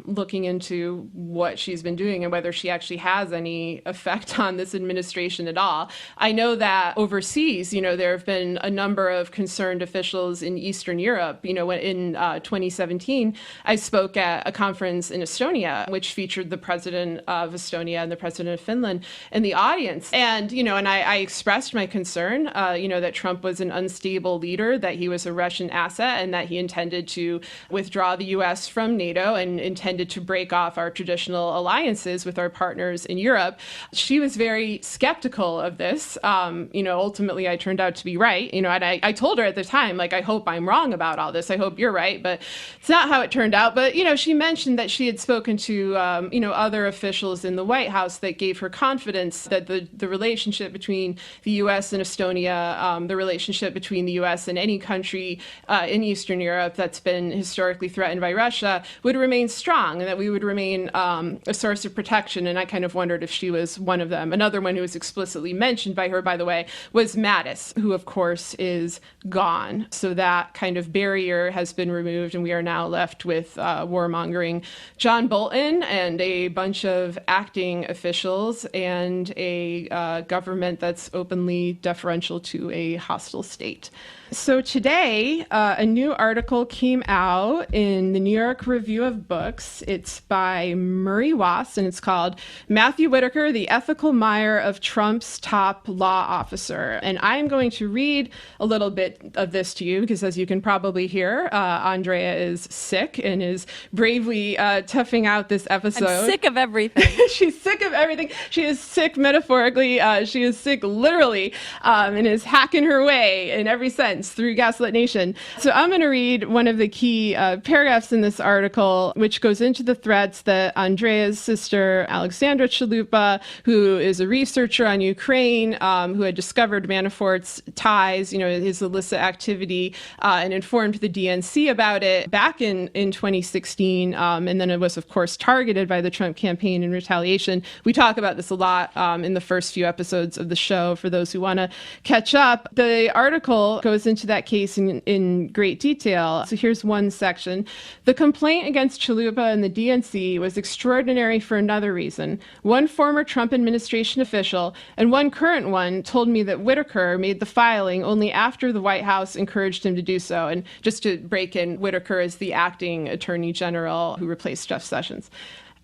looking into what she's been doing and whether she actually has any effect on this administration at all. I know that overseas, there have been a number of concerned officials in Eastern Europe. When in 2017, I spoke at a conference in Estonia, which featured the president of Estonia and the president of Finland in the audience. And, I expressed my concern, that Trump was an unstable leader, that he was a Russian asset, and that he intended to withdraw the U.S. from NATO and intended to break off our traditional alliances with our partners in Europe. She was very skeptical of this. Ultimately, I turned out to be right, and I told her at the time, I hope I'm wrong about all this. I hope you're right. But it's not how it turned out. But, she mentioned that she had spoken to, other officials in the White House that gave her confidence that the relationship between the U.S. and Estonia, the relationship between the U.S. and any country in Eastern Europe that's been historically threatened by Russia would remain strong, and that we would remain a source of protection. And I kind of wondered if she was one of them. Another one who was explicitly mentioned by her, by the way, was Mattis, who, of course, is gone. So that kind of barrier has been removed, and we are now left with warmongering John Bolton and a bunch of acting officials and a government that's openly deferential to a hostile state. So today, a new article came out in the New York Review of Books. It's by Murray Wass, and it's called Matthew Whitaker, the Ethical Mire of Trump's Top Law Officer. And I'm going to read a little bit of this to you because, as you can probably hear, Andrea is sick and is bravely toughing out this episode. I'm sick of everything. She's sick of everything. She is sick metaphorically. She is sick literally, and is hacking her way in every sense through Gaslit Nation. So I'm going to read one of the key paragraphs in this article, which goes into the threats that Andrea's sister, Alexandra Chalupa, who is a researcher on Ukraine, who had discovered Manafort's ties, his illicit activity, and informed the DNC about it back in 2016. And then it was, of course, targeted by the Trump campaign in retaliation. We talk about this a lot in the first few episodes of the show for those who want to catch up. The article goes into that case in great detail. So here's one section. The complaint against Chalupa and the DNC was extraordinary for another reason. One former Trump administration official and one current one told me that Whitaker made the filing only after the White House encouraged him to do so. And just to break in, Whitaker is the acting attorney general who replaced Jeff Sessions.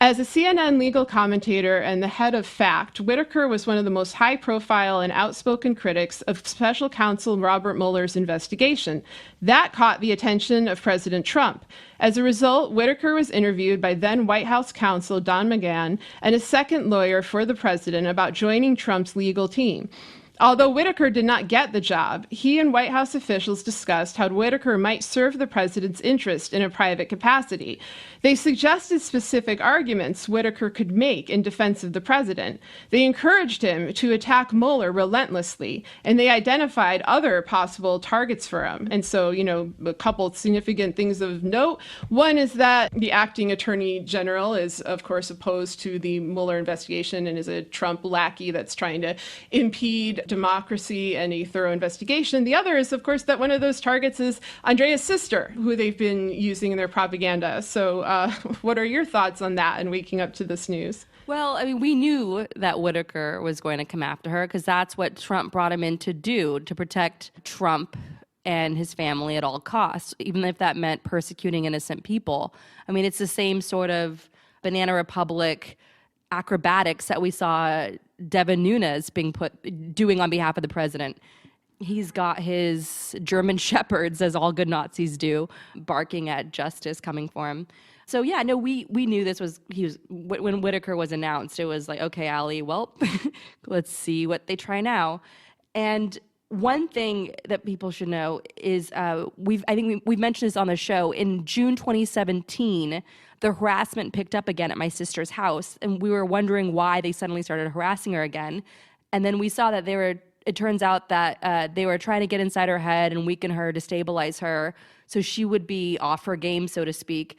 As a CNN legal commentator and the head of FACT, Whitaker was one of the most high-profile and outspoken critics of special counsel Robert Mueller's investigation. That caught the attention of President Trump. As a result, Whitaker was interviewed by then White House counsel Don McGahn and a second lawyer for the president about joining Trump's legal team. Although Whitaker did not get the job, he and White House officials discussed how Whitaker might serve the president's interest in a private capacity. They suggested specific arguments Whitaker could make in defense of the president. They encouraged him to attack Mueller relentlessly, and they identified other possible targets for him. And so, a couple of significant things of note. One is that the acting attorney general is, of course, opposed to the Mueller investigation and is a Trump lackey that's trying to impede democracy and a thorough investigation. The other is, of course, that one of those targets is Andrea's sister, who they've been using in their propaganda. So what are your thoughts on that and waking up to this news? Well, I mean, we knew that Whitaker was going to come after her because that's what Trump brought him in to do, to protect Trump and his family at all costs, even if that meant persecuting innocent people. I mean, it's the same sort of Banana Republic acrobatics that we saw Devin Nunes doing on behalf of the president. He's got his German shepherds, as all good Nazis do, barking at justice coming for him. So yeah, no, we knew when Whitaker was announced, it was like, okay, Ali, well, let's see what they try now. And one thing that people should know is we've mentioned this on the show. In June 2017, the harassment picked up again at my sister's house, and we were wondering why they suddenly started harassing her again. And then we saw that it turns out that they were trying to get inside her head and weaken her, destabilize her, so she would be off her game, so to speak,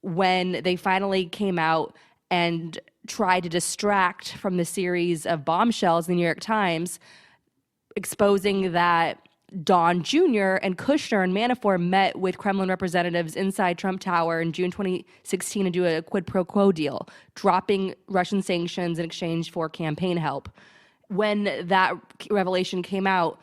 when they finally came out and tried to distract from the series of bombshells in the New York Times, exposing that Don Jr. and Kushner and Manafort met with Kremlin representatives inside Trump Tower in June 2016 to do a quid pro quo deal, dropping Russian sanctions in exchange for campaign help. When that revelation came out,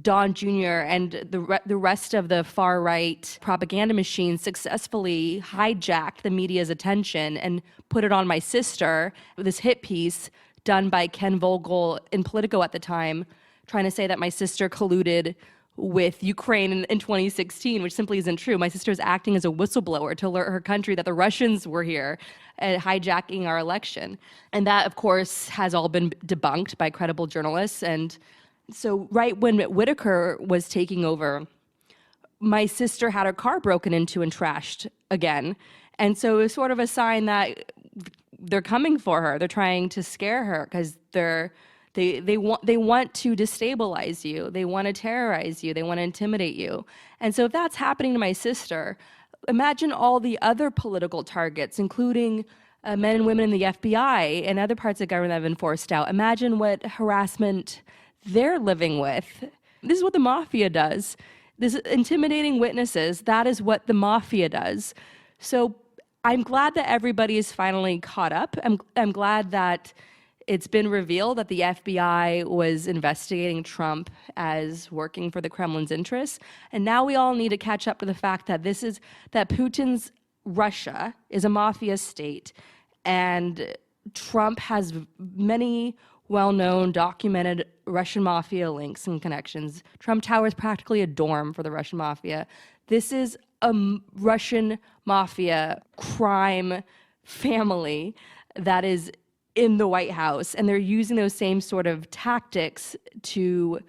Don Jr. and the rest of the far-right propaganda machine successfully hijacked the media's attention and put it on my sister, this hit piece done by Ken Vogel in Politico at the time, trying to say that my sister colluded with Ukraine in 2016, which simply isn't true. My sister is acting as a whistleblower to alert her country that the Russians were here and hijacking our election. And that, of course, has all been debunked by credible journalists. And so right when Whitaker was taking over, my sister had her car broken into and trashed again. And so it was sort of a sign that they're coming for her. They're trying to scare her because they want to destabilize you. They want to terrorize you. They want to intimidate you. And so if that's happening to my sister, imagine all the other political targets, including men and women in the FBI and other parts of government that have been forced out. Imagine what harassment they're living with. This is what the mafia does. This intimidating witnesses, that is what the mafia does. So I'm glad that everybody is finally caught up. I'm glad that it's been revealed that the FBI was investigating Trump as working for the Kremlin's interests. And now we all need to catch up to the fact that that Putin's Russia is a mafia state, and Trump has many well-known, documented Russian mafia links and connections. Trump Tower is practically a dorm for the Russian mafia. This is a Russian mafia crime family that is in the White House, and they're using those same sort of tactics to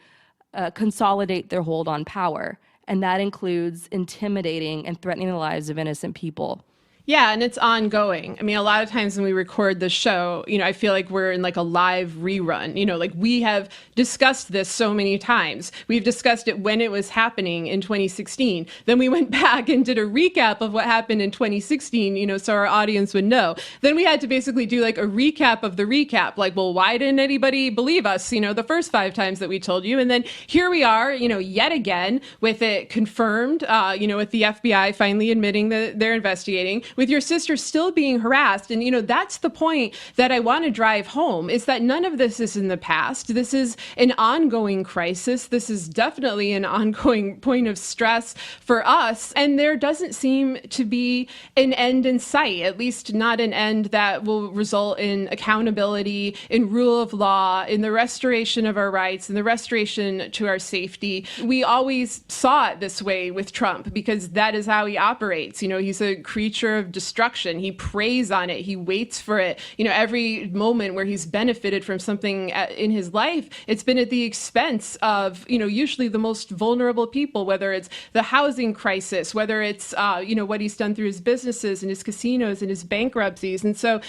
consolidate their hold on power. And that includes intimidating and threatening the lives of innocent people. Yeah, and it's ongoing. I mean, a lot of times when we record the show, I feel like we're in like a live rerun. Like we have discussed this so many times. We've discussed it when it was happening in 2016. Then we went back and did a recap of what happened in 2016, so our audience would know. Then we had to basically do like a recap of the recap. Like, well, why didn't anybody believe us, the first 5 times that we told you? And then here we are, yet again with it confirmed, with the FBI finally admitting that they're investigating. with your sister still being harassed. And, that's the point that I want to drive home, is that none of this is in the past. This is an ongoing crisis. This is definitely an ongoing point of stress for us. And there doesn't seem to be an end in sight, at least not an end that will result in accountability, in rule of law, in the restoration of our rights, and the restoration to our safety. We always saw it this way with Trump because that is how he operates. He's a creature of destruction. He preys on it. He waits for it. Every moment where he's benefited from something in his life, it's been at the expense of, usually the most vulnerable people, whether it's the housing crisis, whether it's, what he's done through his businesses and his casinos and his bankruptcies. And so,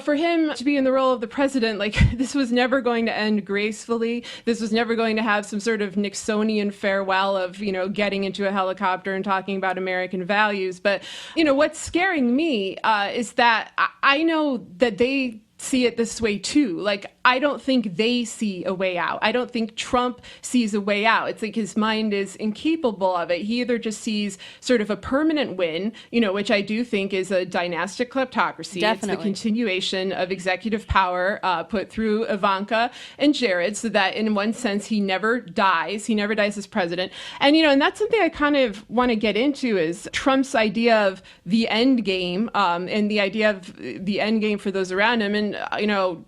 for him to be in the role of the president, this was never going to end gracefully. This was never going to have some sort of Nixonian farewell of, getting into a helicopter and talking about American values. But, what's scaring me is that I know that they see it this way too. I don't think they see a way out. I don't think Trump sees a way out. It's like his mind is incapable of it. He either just sees sort of a permanent win, which I do think is a dynastic kleptocracy. Definitely. It's the continuation of executive power put through Ivanka and Jared, so that in one sense he never dies. He never dies as president. And, and that's something I kind of want to get into, is Trump's idea of the end game, and the idea of the end game for those around him. And,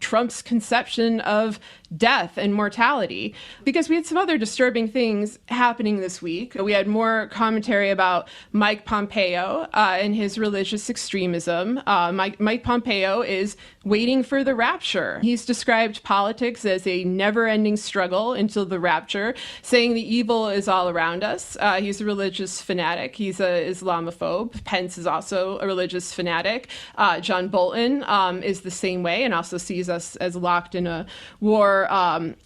Trump's conception of death and mortality, because we had some other disturbing things happening this week. We had more commentary about Mike Pompeo and his religious extremism. Mike Pompeo is waiting for the rapture. He's described politics as a never-ending struggle until the rapture, saying the evil is all around us. He's a religious fanatic. He's an Islamophobe. Pence is also a religious fanatic. John Bolton is the same way and also sees us as locked in a war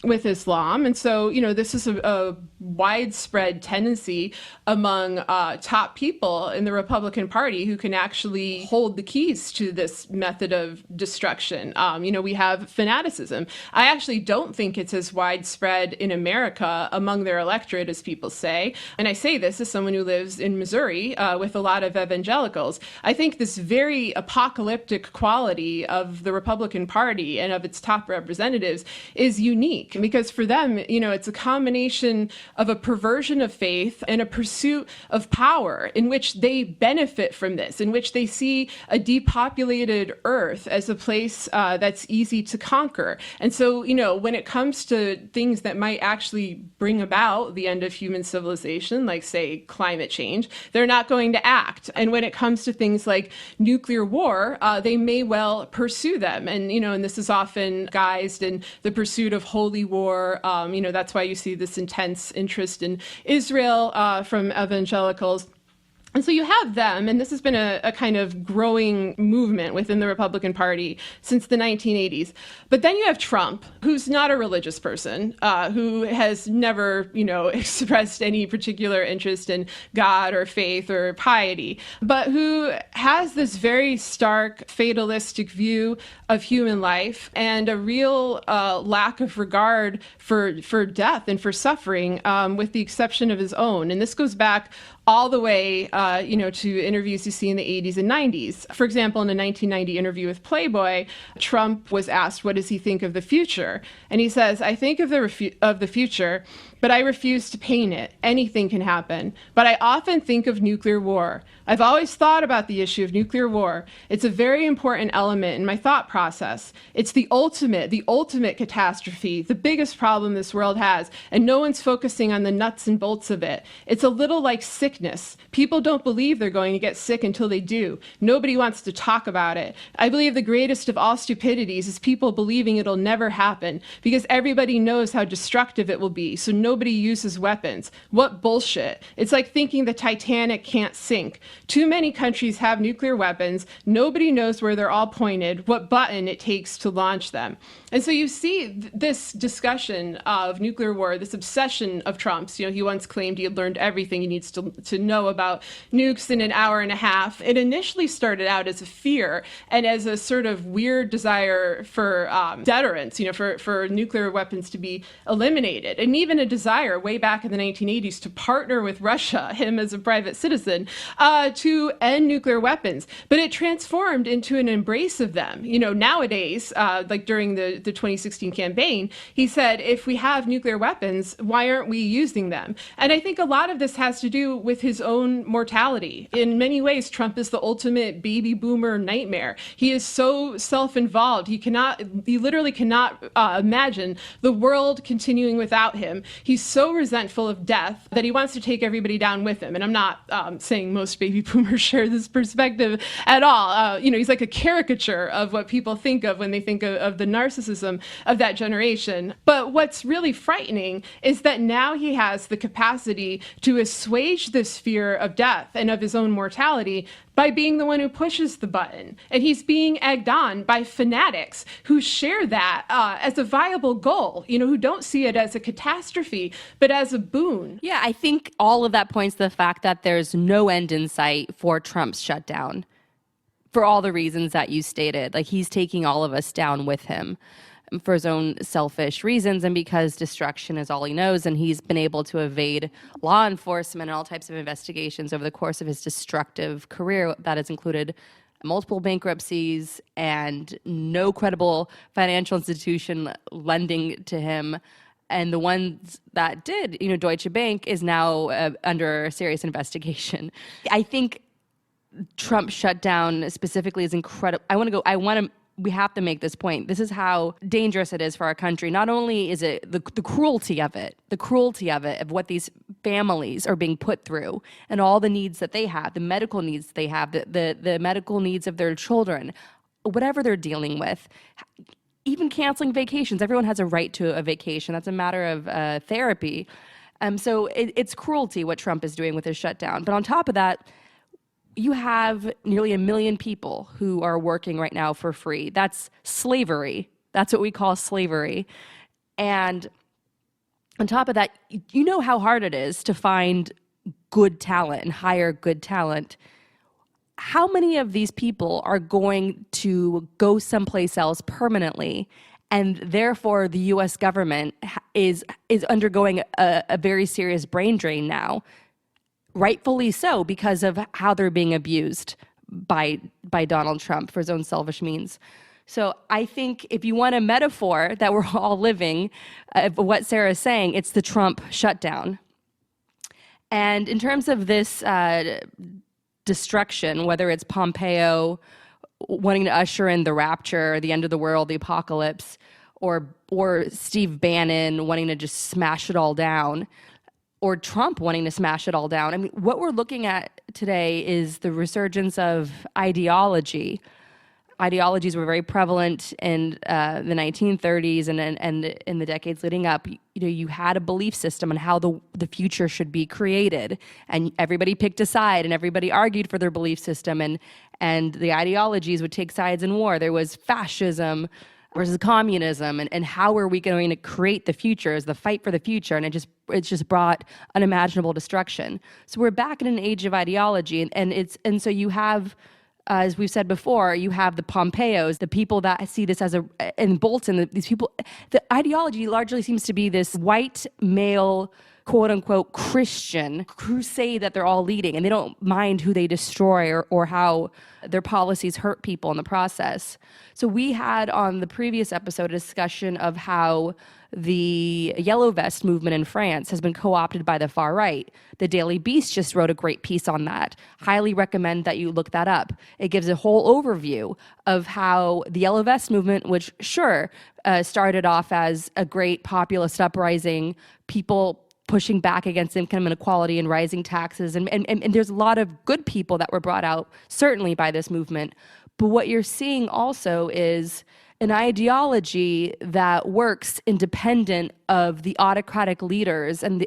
with Islam. And so, this is a widespread tendency among top people in the Republican Party who can actually hold the keys to this method of destruction. We have fanaticism. I actually don't think it's as widespread in America among their electorate as people say. And I say this as someone who lives in Missouri with a lot of evangelicals. I think this very apocalyptic quality of the Republican Party and of its top representatives is unique, because for them, it's a combination of a perversion of faith and a pursuit of power in which they benefit from this, in which they see a depopulated earth as a place that's easy to conquer. And so, when it comes to things that might actually bring about the end of human civilization, like, say, climate change, they're not going to act. And when it comes to things like nuclear war, they may well pursue them. And this is often guised in the pursuit of holy war. That's why you see this intense interest in Israel from evangelicals. And so you have them, and this has been a kind of growing movement within the Republican Party since the 1980s. But then you have Trump, who's not a religious person, who has never, expressed any particular interest in God or faith or piety, but who has this very stark, fatalistic view of human life and a real lack of regard for death and for suffering, with the exception of his own. And this goes back all the way, to interviews you see in the 80s and 90s. For example, in a 1990 interview with Playboy, Trump was asked, what does he think of the future? And he says, I think of the future, but I refuse to paint it. Anything can happen. But I often think of nuclear war. I've always thought about the issue of nuclear war. It's a very important element in my thought process. It's the ultimate catastrophe, the biggest problem this world has, and no one's focusing on the nuts and bolts of it. It's a little like sickness. People don't believe they're going to get sick until they do. Nobody wants to talk about it. I believe the greatest of all stupidities is people believing it'll never happen, because everybody knows how destructive it will be, so nobody uses weapons. What bullshit. It's like thinking the Titanic can't sink. Too many countries have nuclear weapons. Nobody knows where they're all pointed, what button it takes to launch them. And so you see this discussion of nuclear war, this obsession of Trump's. He once claimed he had learned everything he needs to know about nukes in an hour and a half. It initially started out as a fear and as a sort of weird desire for deterrence, for nuclear weapons to be eliminated, and even a desire way back in the 1980s to partner with Russia, him as a private citizen, to end nuclear weapons. But it transformed into an embrace of them. Nowadays, like during the 2016 campaign, he said, if we have nuclear weapons, why aren't we using them? And I think a lot of this has to do with his own mortality. In many ways, Trump is the ultimate baby boomer nightmare. He is so self-involved. He literally cannot imagine the world continuing without him. He's so resentful of death that he wants to take everybody down with him. And I'm not saying most baby boomers share this perspective at all. He's like a caricature of what people think of when they think of the narcissism of that generation. But what's really frightening is that now he has the capacity to assuage this fear of death and of his own mortality by being the one who pushes the button. And he's being egged on by fanatics who share that as a viable goal, who don't see it as a catastrophe, but as a boon. Yeah, I think all of that points to the fact that there's no end in sight for Trump's shutdown for all the reasons that you stated. Like, he's taking all of us down with him for his own selfish reasons and because destruction is all he knows, and he's been able to evade law enforcement and all types of investigations over the course of his destructive career. That has included multiple bankruptcies and no credible financial institution lending to him. And the ones that did, Deutsche Bank is now under serious investigation. I think Trump's shutdown specifically is incredible. We have to make this point. This is how dangerous it is for our country. Not only is it the cruelty of it, of what these families are being put through and all the needs that they have, the medical needs they have, the medical needs of their children, whatever they're dealing with, even canceling vacations. Everyone has a right to a vacation. That's a matter of therapy. So it's cruelty what Trump is doing with his shutdown. But on top of that, you have nearly 1 million people who are working right now for free. That's slavery. That's what we call slavery. And on top of that, you know how hard it is to find good talent and hire good talent. How many of these people are going to go someplace else permanently, and therefore the U.S. government is undergoing a very serious brain drain now? Rightfully so, because of how they're being abused by Donald Trump for his own selfish means. So I think if you want a metaphor that we're all living, what Sarah's saying, it's the Trump shutdown. And in terms of this destruction, whether it's Pompeo wanting to usher in the rapture, the end of the world, the apocalypse, or Steve Bannon wanting to just smash it all down, or Trump wanting to smash it all down. I mean, what we're looking at today is the resurgence of ideology. Ideologies were very prevalent in the 1930s and in the decades leading up. You had a belief system on how the future should be created, and everybody picked a side, and everybody argued for their belief system, and the ideologies would take sides in war. There was fascism versus communism, and how are we going to create the future is the fight for the future, and it just brought unimaginable destruction. So we're back in an age of ideology, and so you have, as we've said before, you have the Pompeos, the people that see this as and Bolton, these people, the ideology largely seems to be this white male, quote unquote, Christian crusade that they're all leading, and they don't mind who they destroy or how their policies hurt people in the process. So we had on the previous episode a discussion of how the Yellow Vest movement in France has been co-opted by the far right. The Daily Beast just wrote a great piece on that. Highly recommend that you look that up. It gives a whole overview of how the Yellow Vest movement, which started off as a great populist uprising, people pushing back against income inequality and rising taxes. And there's a lot of good people that were brought out, certainly by this movement. But what you're seeing also is an ideology that works independent of the autocratic leaders and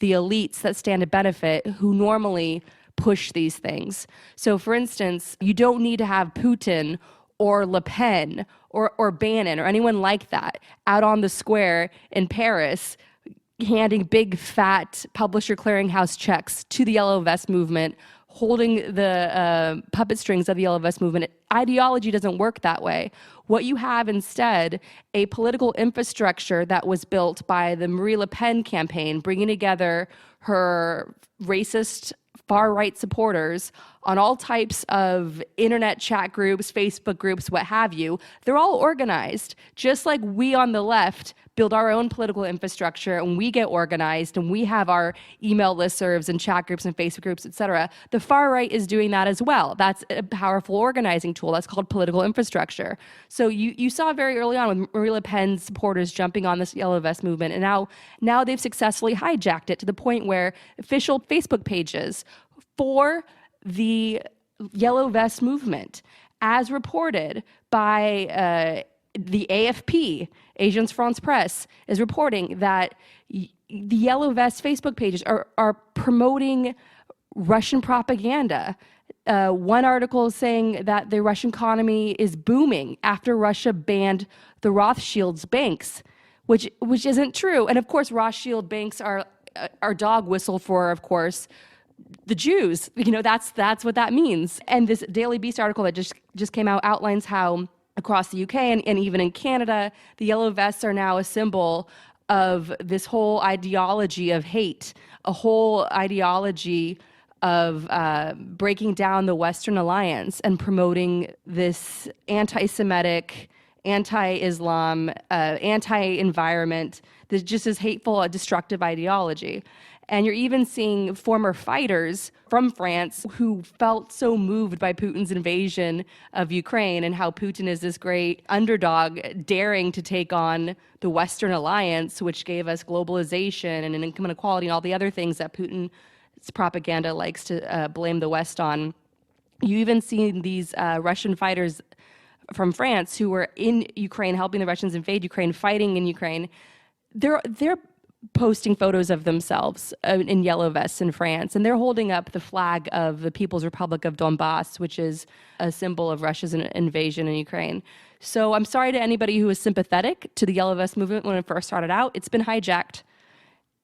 the elites that stand to benefit, who normally push these things. So, for instance, you don't need to have Putin or Le Pen or Bannon or anyone like that out on the square in Paris handing big, fat publisher clearinghouse checks to the Yellow Vest movement, holding the puppet strings of the Yellow Vest movement. Ideology doesn't work that way. What you have instead, a political infrastructure that was built by the Marine Le Pen campaign, bringing together her racist far-right supporters on all types of internet chat groups, Facebook groups, what have you. They're all organized, just like we on the left build our own political infrastructure and we get organized and we have our email listservs and chat groups and Facebook groups, etc. The far right is doing that as well. That's a powerful organizing tool. That's called political infrastructure. So you saw very early on with Marine Le Pen's supporters jumping on this Yellow Vest movement, and now they've successfully hijacked it to the point where official Facebook pages for the Yellow Vest movement, as reported by the AFP, Agence France Presse, is reporting that the Yellow Vest Facebook pages are promoting Russian propaganda. One article is saying that the Russian economy is booming after Russia banned the Rothschilds banks, which isn't true. And of course, Rothschild banks are dog whistle for, of course, the Jews. That's what that means. And this Daily Beast article that just came out outlines how across the UK and even in Canada, the Yellow Vests are now a symbol of this whole ideology of hate, a whole ideology of breaking down the Western alliance and promoting this anti-Semitic, anti-Islam, anti-environment, this just as hateful, a destructive ideology. And you're even seeing former fighters from France who felt so moved by Putin's invasion of Ukraine and how Putin is this great underdog daring to take on the Western alliance, which gave us globalization and income inequality and all the other things that Putin's propaganda likes to blame the West on. You even see these Russian fighters from France who were in Ukraine, helping the Russians invade Ukraine, fighting in Ukraine. They're posting photos of themselves in yellow vests in France, and they're holding up the flag of the People's Republic of Donbass, which is a symbol of Russia's invasion in Ukraine. So I'm sorry to anybody who was sympathetic to the Yellow Vest movement when it first started out. It's been hijacked,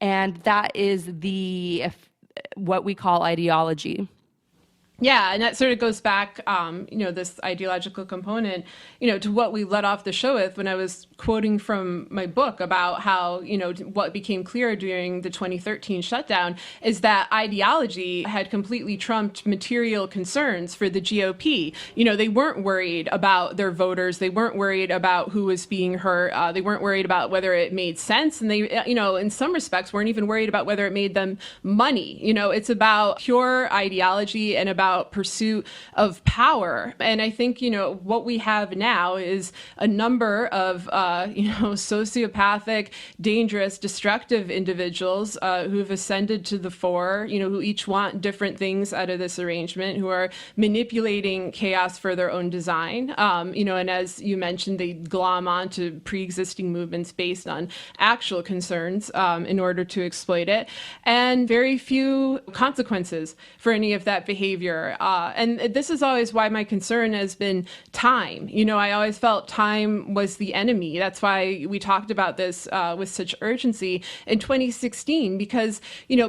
and that is what we call ideology. Yeah, and that sort of goes back, this ideological component, to what we led off the show with when I was quoting from my book about how, what became clear during the 2013 shutdown is that ideology had completely trumped material concerns for the GOP. They weren't worried about their voters. They weren't worried about who was being hurt. They weren't worried about whether it made sense. And they, in some respects, weren't even worried about whether it made them money. It's about pure ideology and about pursuit of power. And I think, what we have now is a number of, sociopathic, dangerous, destructive individuals who have ascended to the fore, who each want different things out of this arrangement, who are manipulating chaos for their own design. And as you mentioned, they glom onto pre-existing movements based on actual concerns in order to exploit it. And very few consequences for any of that behavior. And this is always why my concern has been time. I always felt time was the enemy. That's why we talked about this with such urgency in 2016, because,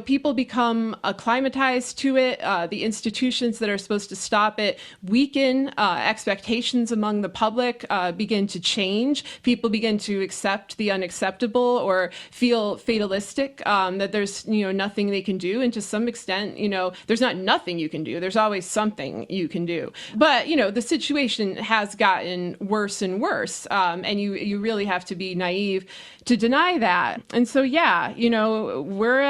people become acclimatized to it. The institutions that are supposed to stop it weaken. Expectations among the public begin to change. People begin to accept the unacceptable or feel fatalistic, that there's, nothing they can do. And to some extent, there's not nothing you can do. There's always something you can do. But, the situation has gotten worse and worse. And you really have to be naive to deny that. And so, we're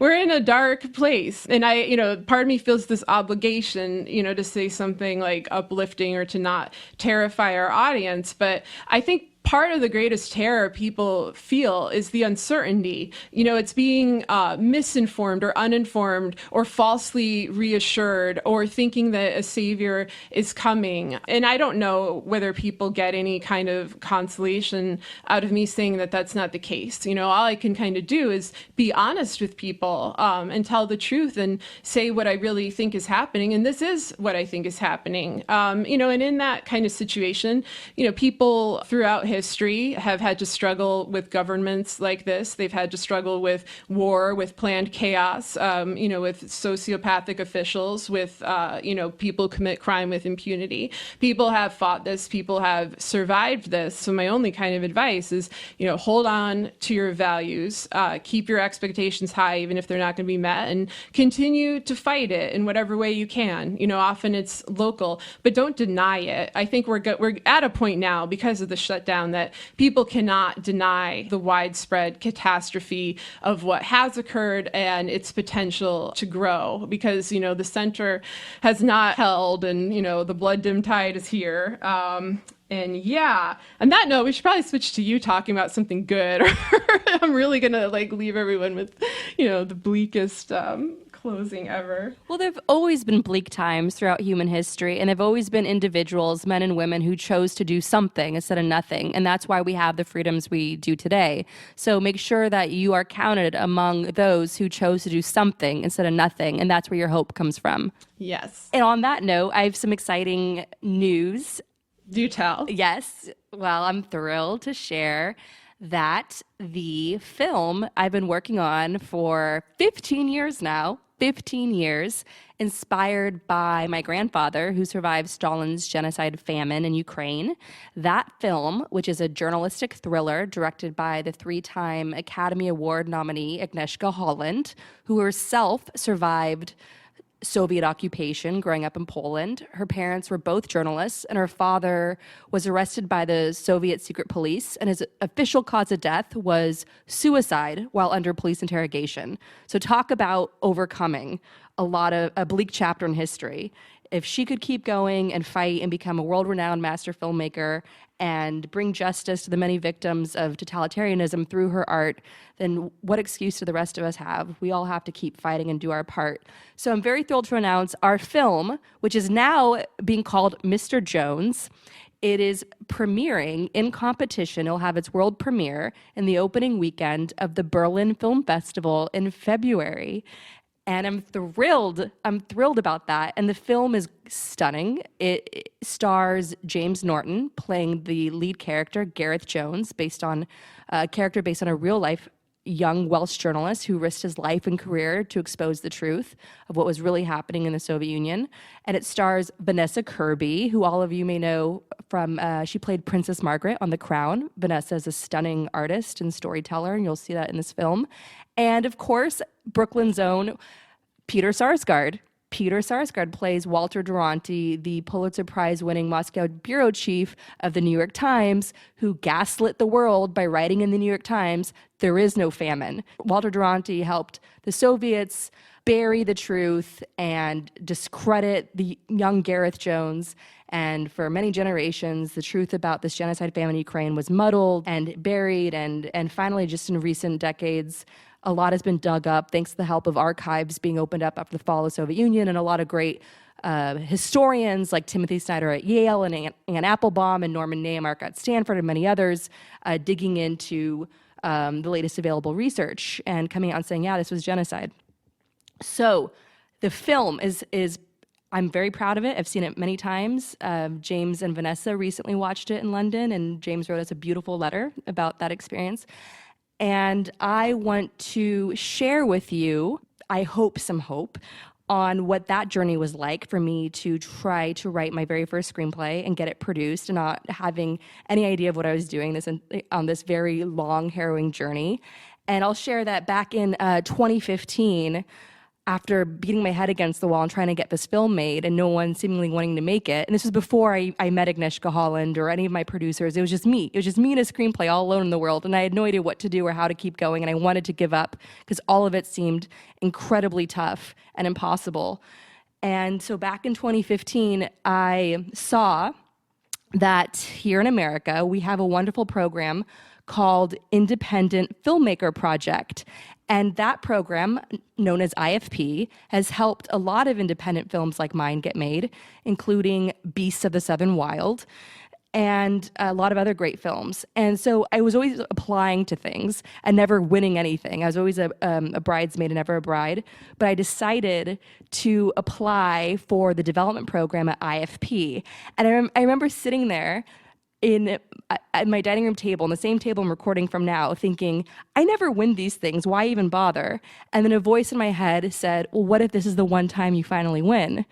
in a dark place. And part of me feels this obligation, to say something like uplifting or to not terrify our audience. But I think part of the greatest terror people feel is the uncertainty. It's being misinformed or uninformed or falsely reassured or thinking that a savior is coming. And I don't know whether people get any kind of consolation out of me saying that that's not the case. All I can kind of do is be honest with people and tell the truth and say what I really think is happening. And this is what I think is happening. And in that kind of situation, people throughout history have had to struggle with governments like this. They've had to struggle with war, with planned chaos, with sociopathic officials, with, people commit crime with impunity. People have fought this. People have survived this. So my only kind of advice is, hold on to your values, keep your expectations high, even if they're not going to be met, and continue to fight it in whatever way you can. Often it's local, but don't deny it. I think we're at a point now, because of the shutdown, that people cannot deny the widespread catastrophe of what has occurred and its potential to grow, because, the center has not held, and, the blood-dim tide is here. And yeah, on that note, we should probably switch to you talking about something good. I'm really going to leave everyone with, the bleakest closing ever. Well, there've always been bleak times throughout human history, and there've always been individuals, men and women, who chose to do something instead of nothing. And that's why we have the freedoms we do today. So make sure that you are counted among those who chose to do something instead of nothing. And that's where your hope comes from. Yes. And on that note, I have some exciting news. Do tell. Yes. Well, I'm thrilled to share that the film I've been working on for 15 years now, 15 years, inspired by my grandfather, who survived Stalin's genocide famine in Ukraine. That film, which is a journalistic thriller directed by the 3-time Academy Award nominee Agnieszka Holland, who herself survived Soviet occupation growing up in Poland. Her parents were both journalists, and her father was arrested by the Soviet secret police, and his official cause of death was suicide while under police interrogation. So talk about overcoming a bleak chapter in history. If she could keep going and fight and become a world-renowned master filmmaker and bring justice to the many victims of totalitarianism through her art, then what excuse do the rest of us have? We all have to keep fighting and do our part. So I'm very thrilled to announce our film, which is now being called Mr. Jones. It is premiering in competition. It'll have its world premiere in the opening weekend of the Berlin Film Festival in February. And I'm thrilled about that. And the film is stunning. It stars James Norton playing the lead character, Gareth Jones, based on a real-life young Welsh journalist who risked his life and career to expose the truth of what was really happening in the Soviet Union. And it stars Vanessa Kirby, who all of you may know from, she played Princess Margaret on The Crown. Vanessa is a stunning artist and storyteller, and you'll see that in this film. And of course, Brooklyn's own Peter Sarsgaard. Peter Sarsgaard plays Walter Duranty, the Pulitzer Prize-winning Moscow bureau chief of the New York Times, who gaslit the world by writing in the New York Times, "There is no famine." Walter Duranty helped the Soviets bury the truth and discredit the young Gareth Jones. And for many generations, the truth about this genocide famine in Ukraine was muddled and buried. And finally, just in recent decades, a lot has been dug up thanks to the help of archives being opened up after the fall of the Soviet Union, and a lot of great historians like Timothy Snyder at Yale and Ann Applebaum and Norman Naimark at Stanford and many others digging into the latest available research and coming out and saying, yeah, this was genocide. So the film is I'm very proud of it. I've seen it many times. James and Vanessa recently watched it in London, and James wrote us a beautiful letter about that experience. And I want to share with you, I hope, some hope on what that journey was like for me to try to write my very first screenplay and get it produced, and not having any idea of what I was doing on this very long, harrowing journey. And I'll share that back in 2015, after beating my head against the wall and trying to get this film made and no one seemingly wanting to make it. And this was before I met Agnieszka Holland or any of my producers. It was just me. It was just me and a screenplay all alone in the world. And I had no idea what to do or how to keep going. And I wanted to give up because all of it seemed incredibly tough and impossible. And so back in 2015, I saw that here in America, we have a wonderful program called Independent Filmmaker Project. And that program, known as IFP, has helped a lot of independent films like mine get made, including Beasts of the Southern Wild and a lot of other great films. And so I was always applying to things and never winning anything. I was always a bridesmaid and never a bride. But I decided to apply for the development program at IFP. And I remember sitting there at my dining room table, on the same table I'm recording from now, thinking, I never win these things. Why even bother? And then a voice in my head said, well, what if this is the one time you finally win?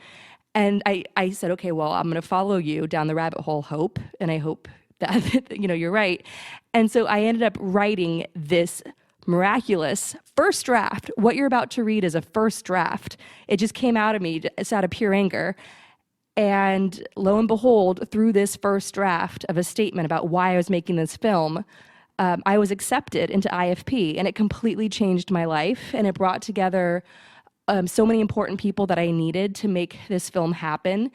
And I said, okay, well, I'm going to follow you down the rabbit hole, hope. And I hope that, you're right. And so I ended up writing this miraculous first draft. What you're about to read is a first draft. It just came out of me. It's out of pure anger. And lo and behold, through this first draft of a statement about why I was making this film, I was accepted into IFP, and it completely changed my life. And it brought together so many important people that I needed to make this film happen.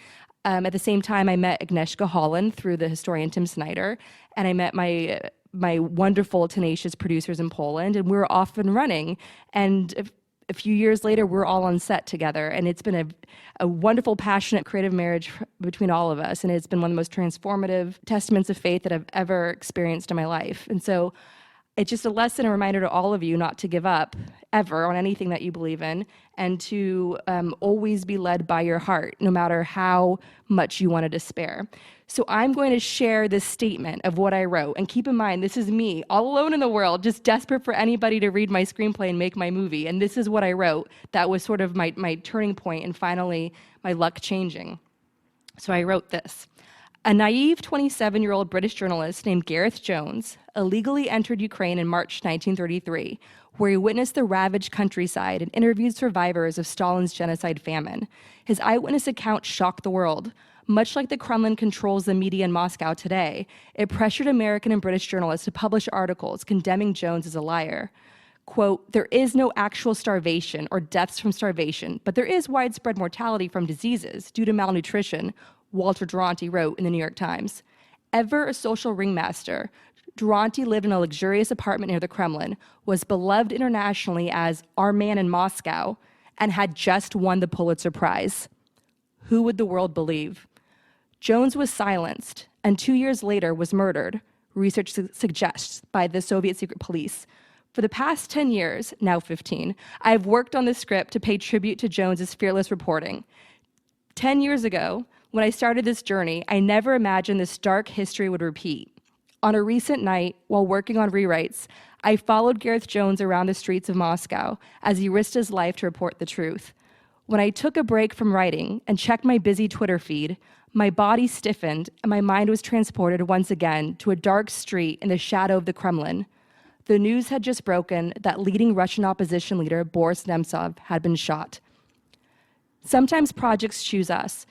At the same time, I met Agnieszka Holland through the historian Tim Snyder, and I met my wonderful, tenacious producers in Poland, and we were off and running. And a few years later, we're all on set together, and it's been a wonderful, passionate, creative marriage between all of us, and it's been one of the most transformative testaments of faith that I've ever experienced in my life. And so it's just a lesson, a reminder to all of you not to give up ever on anything that you believe in, and to always be led by your heart, no matter how much you want to despair. So I'm going to share this statement of what I wrote. And keep in mind, this is me, all alone in the world, just desperate for anybody to read my screenplay and make my movie. And this is what I wrote. That was sort of my turning point and finally my luck changing. So I wrote this. A naive 27-year-old British journalist named Gareth Jones illegally entered Ukraine in March 1933, where he witnessed the ravaged countryside and interviewed survivors of Stalin's genocide famine. His eyewitness account shocked the world. Much like the Kremlin controls the media in Moscow today, it pressured American and British journalists to publish articles condemning Jones as a liar. Quote, there is no actual starvation or deaths from starvation, but there is widespread mortality from diseases due to malnutrition, Walter Duranty wrote in the New York Times. Ever a social ringmaster, Duranty lived in a luxurious apartment near the Kremlin, was beloved internationally as our man in Moscow, and had just won the Pulitzer Prize. Who would the world believe? Jones was silenced, and 2 years later was murdered, research suggests, by the Soviet secret police. For the past 10 years, now 15, I have worked on this script to pay tribute to Jones's fearless reporting. 10 years ago, when I started this journey, I never imagined this dark history would repeat. On a recent night, while working on rewrites, I followed Gareth Jones around the streets of Moscow as he risked his life to report the truth. When I took a break from writing and checked my busy Twitter feed, my body stiffened and my mind was transported once again to a dark street in the shadow of the Kremlin. The news had just broken that leading Russian opposition leader Boris Nemtsov had been shot. Sometimes projects choose us.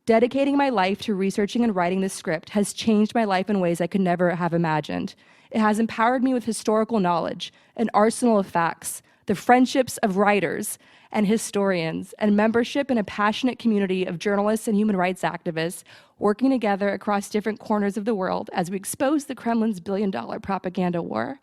Dedicating my life to researching and writing this script has changed my life in ways I could never have imagined. It has empowered me with historical knowledge, an arsenal of facts, the friendships of writers and historians, and membership in a passionate community of journalists and human rights activists working together across different corners of the world as we expose the Kremlin's billion-dollar propaganda war.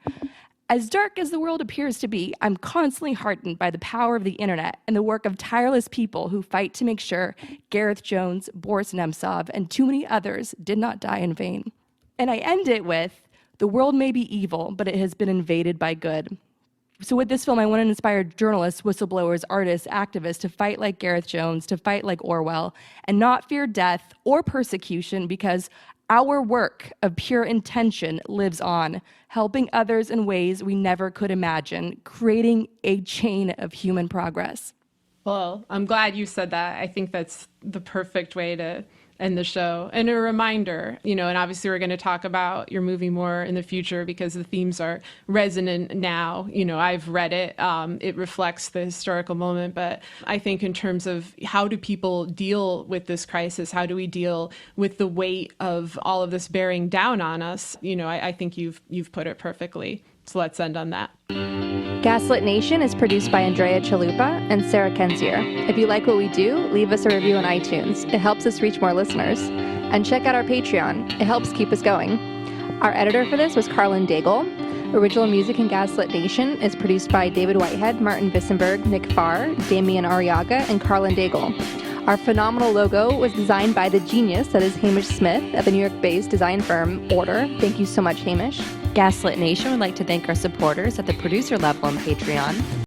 As dark as the world appears to be, I'm constantly heartened by the power of the internet and the work of tireless people who fight to make sure Gareth Jones, Boris Nemtsov, and too many others did not die in vain. And I end it with, the world may be evil, but it has been invaded by good. So with this film, I want to inspire journalists, whistleblowers, artists, activists to fight like Gareth Jones, to fight like Orwell, and not fear death or persecution, because our work of pure intention lives on, helping others in ways we never could imagine, creating a chain of human progress. Well, I'm glad you said that. I think that's the perfect way to end the show. And a reminder, and obviously we're going to talk about your movie more in the future because the themes are resonant now. I've read it. It reflects the historical moment. But I think in terms of how do people deal with this crisis, how do we deal with the weight of all of this bearing down on us? I think you've put it perfectly. So let's end on that. Gaslit Nation is produced by Andrea Chalupa and Sarah Kensier. If you like what we do, leave us a review on iTunes. It helps us reach more listeners. And check out our Patreon. It helps keep us going. Our editor for this was Carlin Daigle. Original music in Gaslit Nation is produced by David Whitehead, Martin Vissenberg, Nick Farr, Damian Arriaga, and Carlin Daigle. Our phenomenal logo was designed by the genius that is Hamish Smith at the New York-based design firm Order. Thank you so much, Hamish. Gaslit Nation would like to thank our supporters at the producer level on Patreon: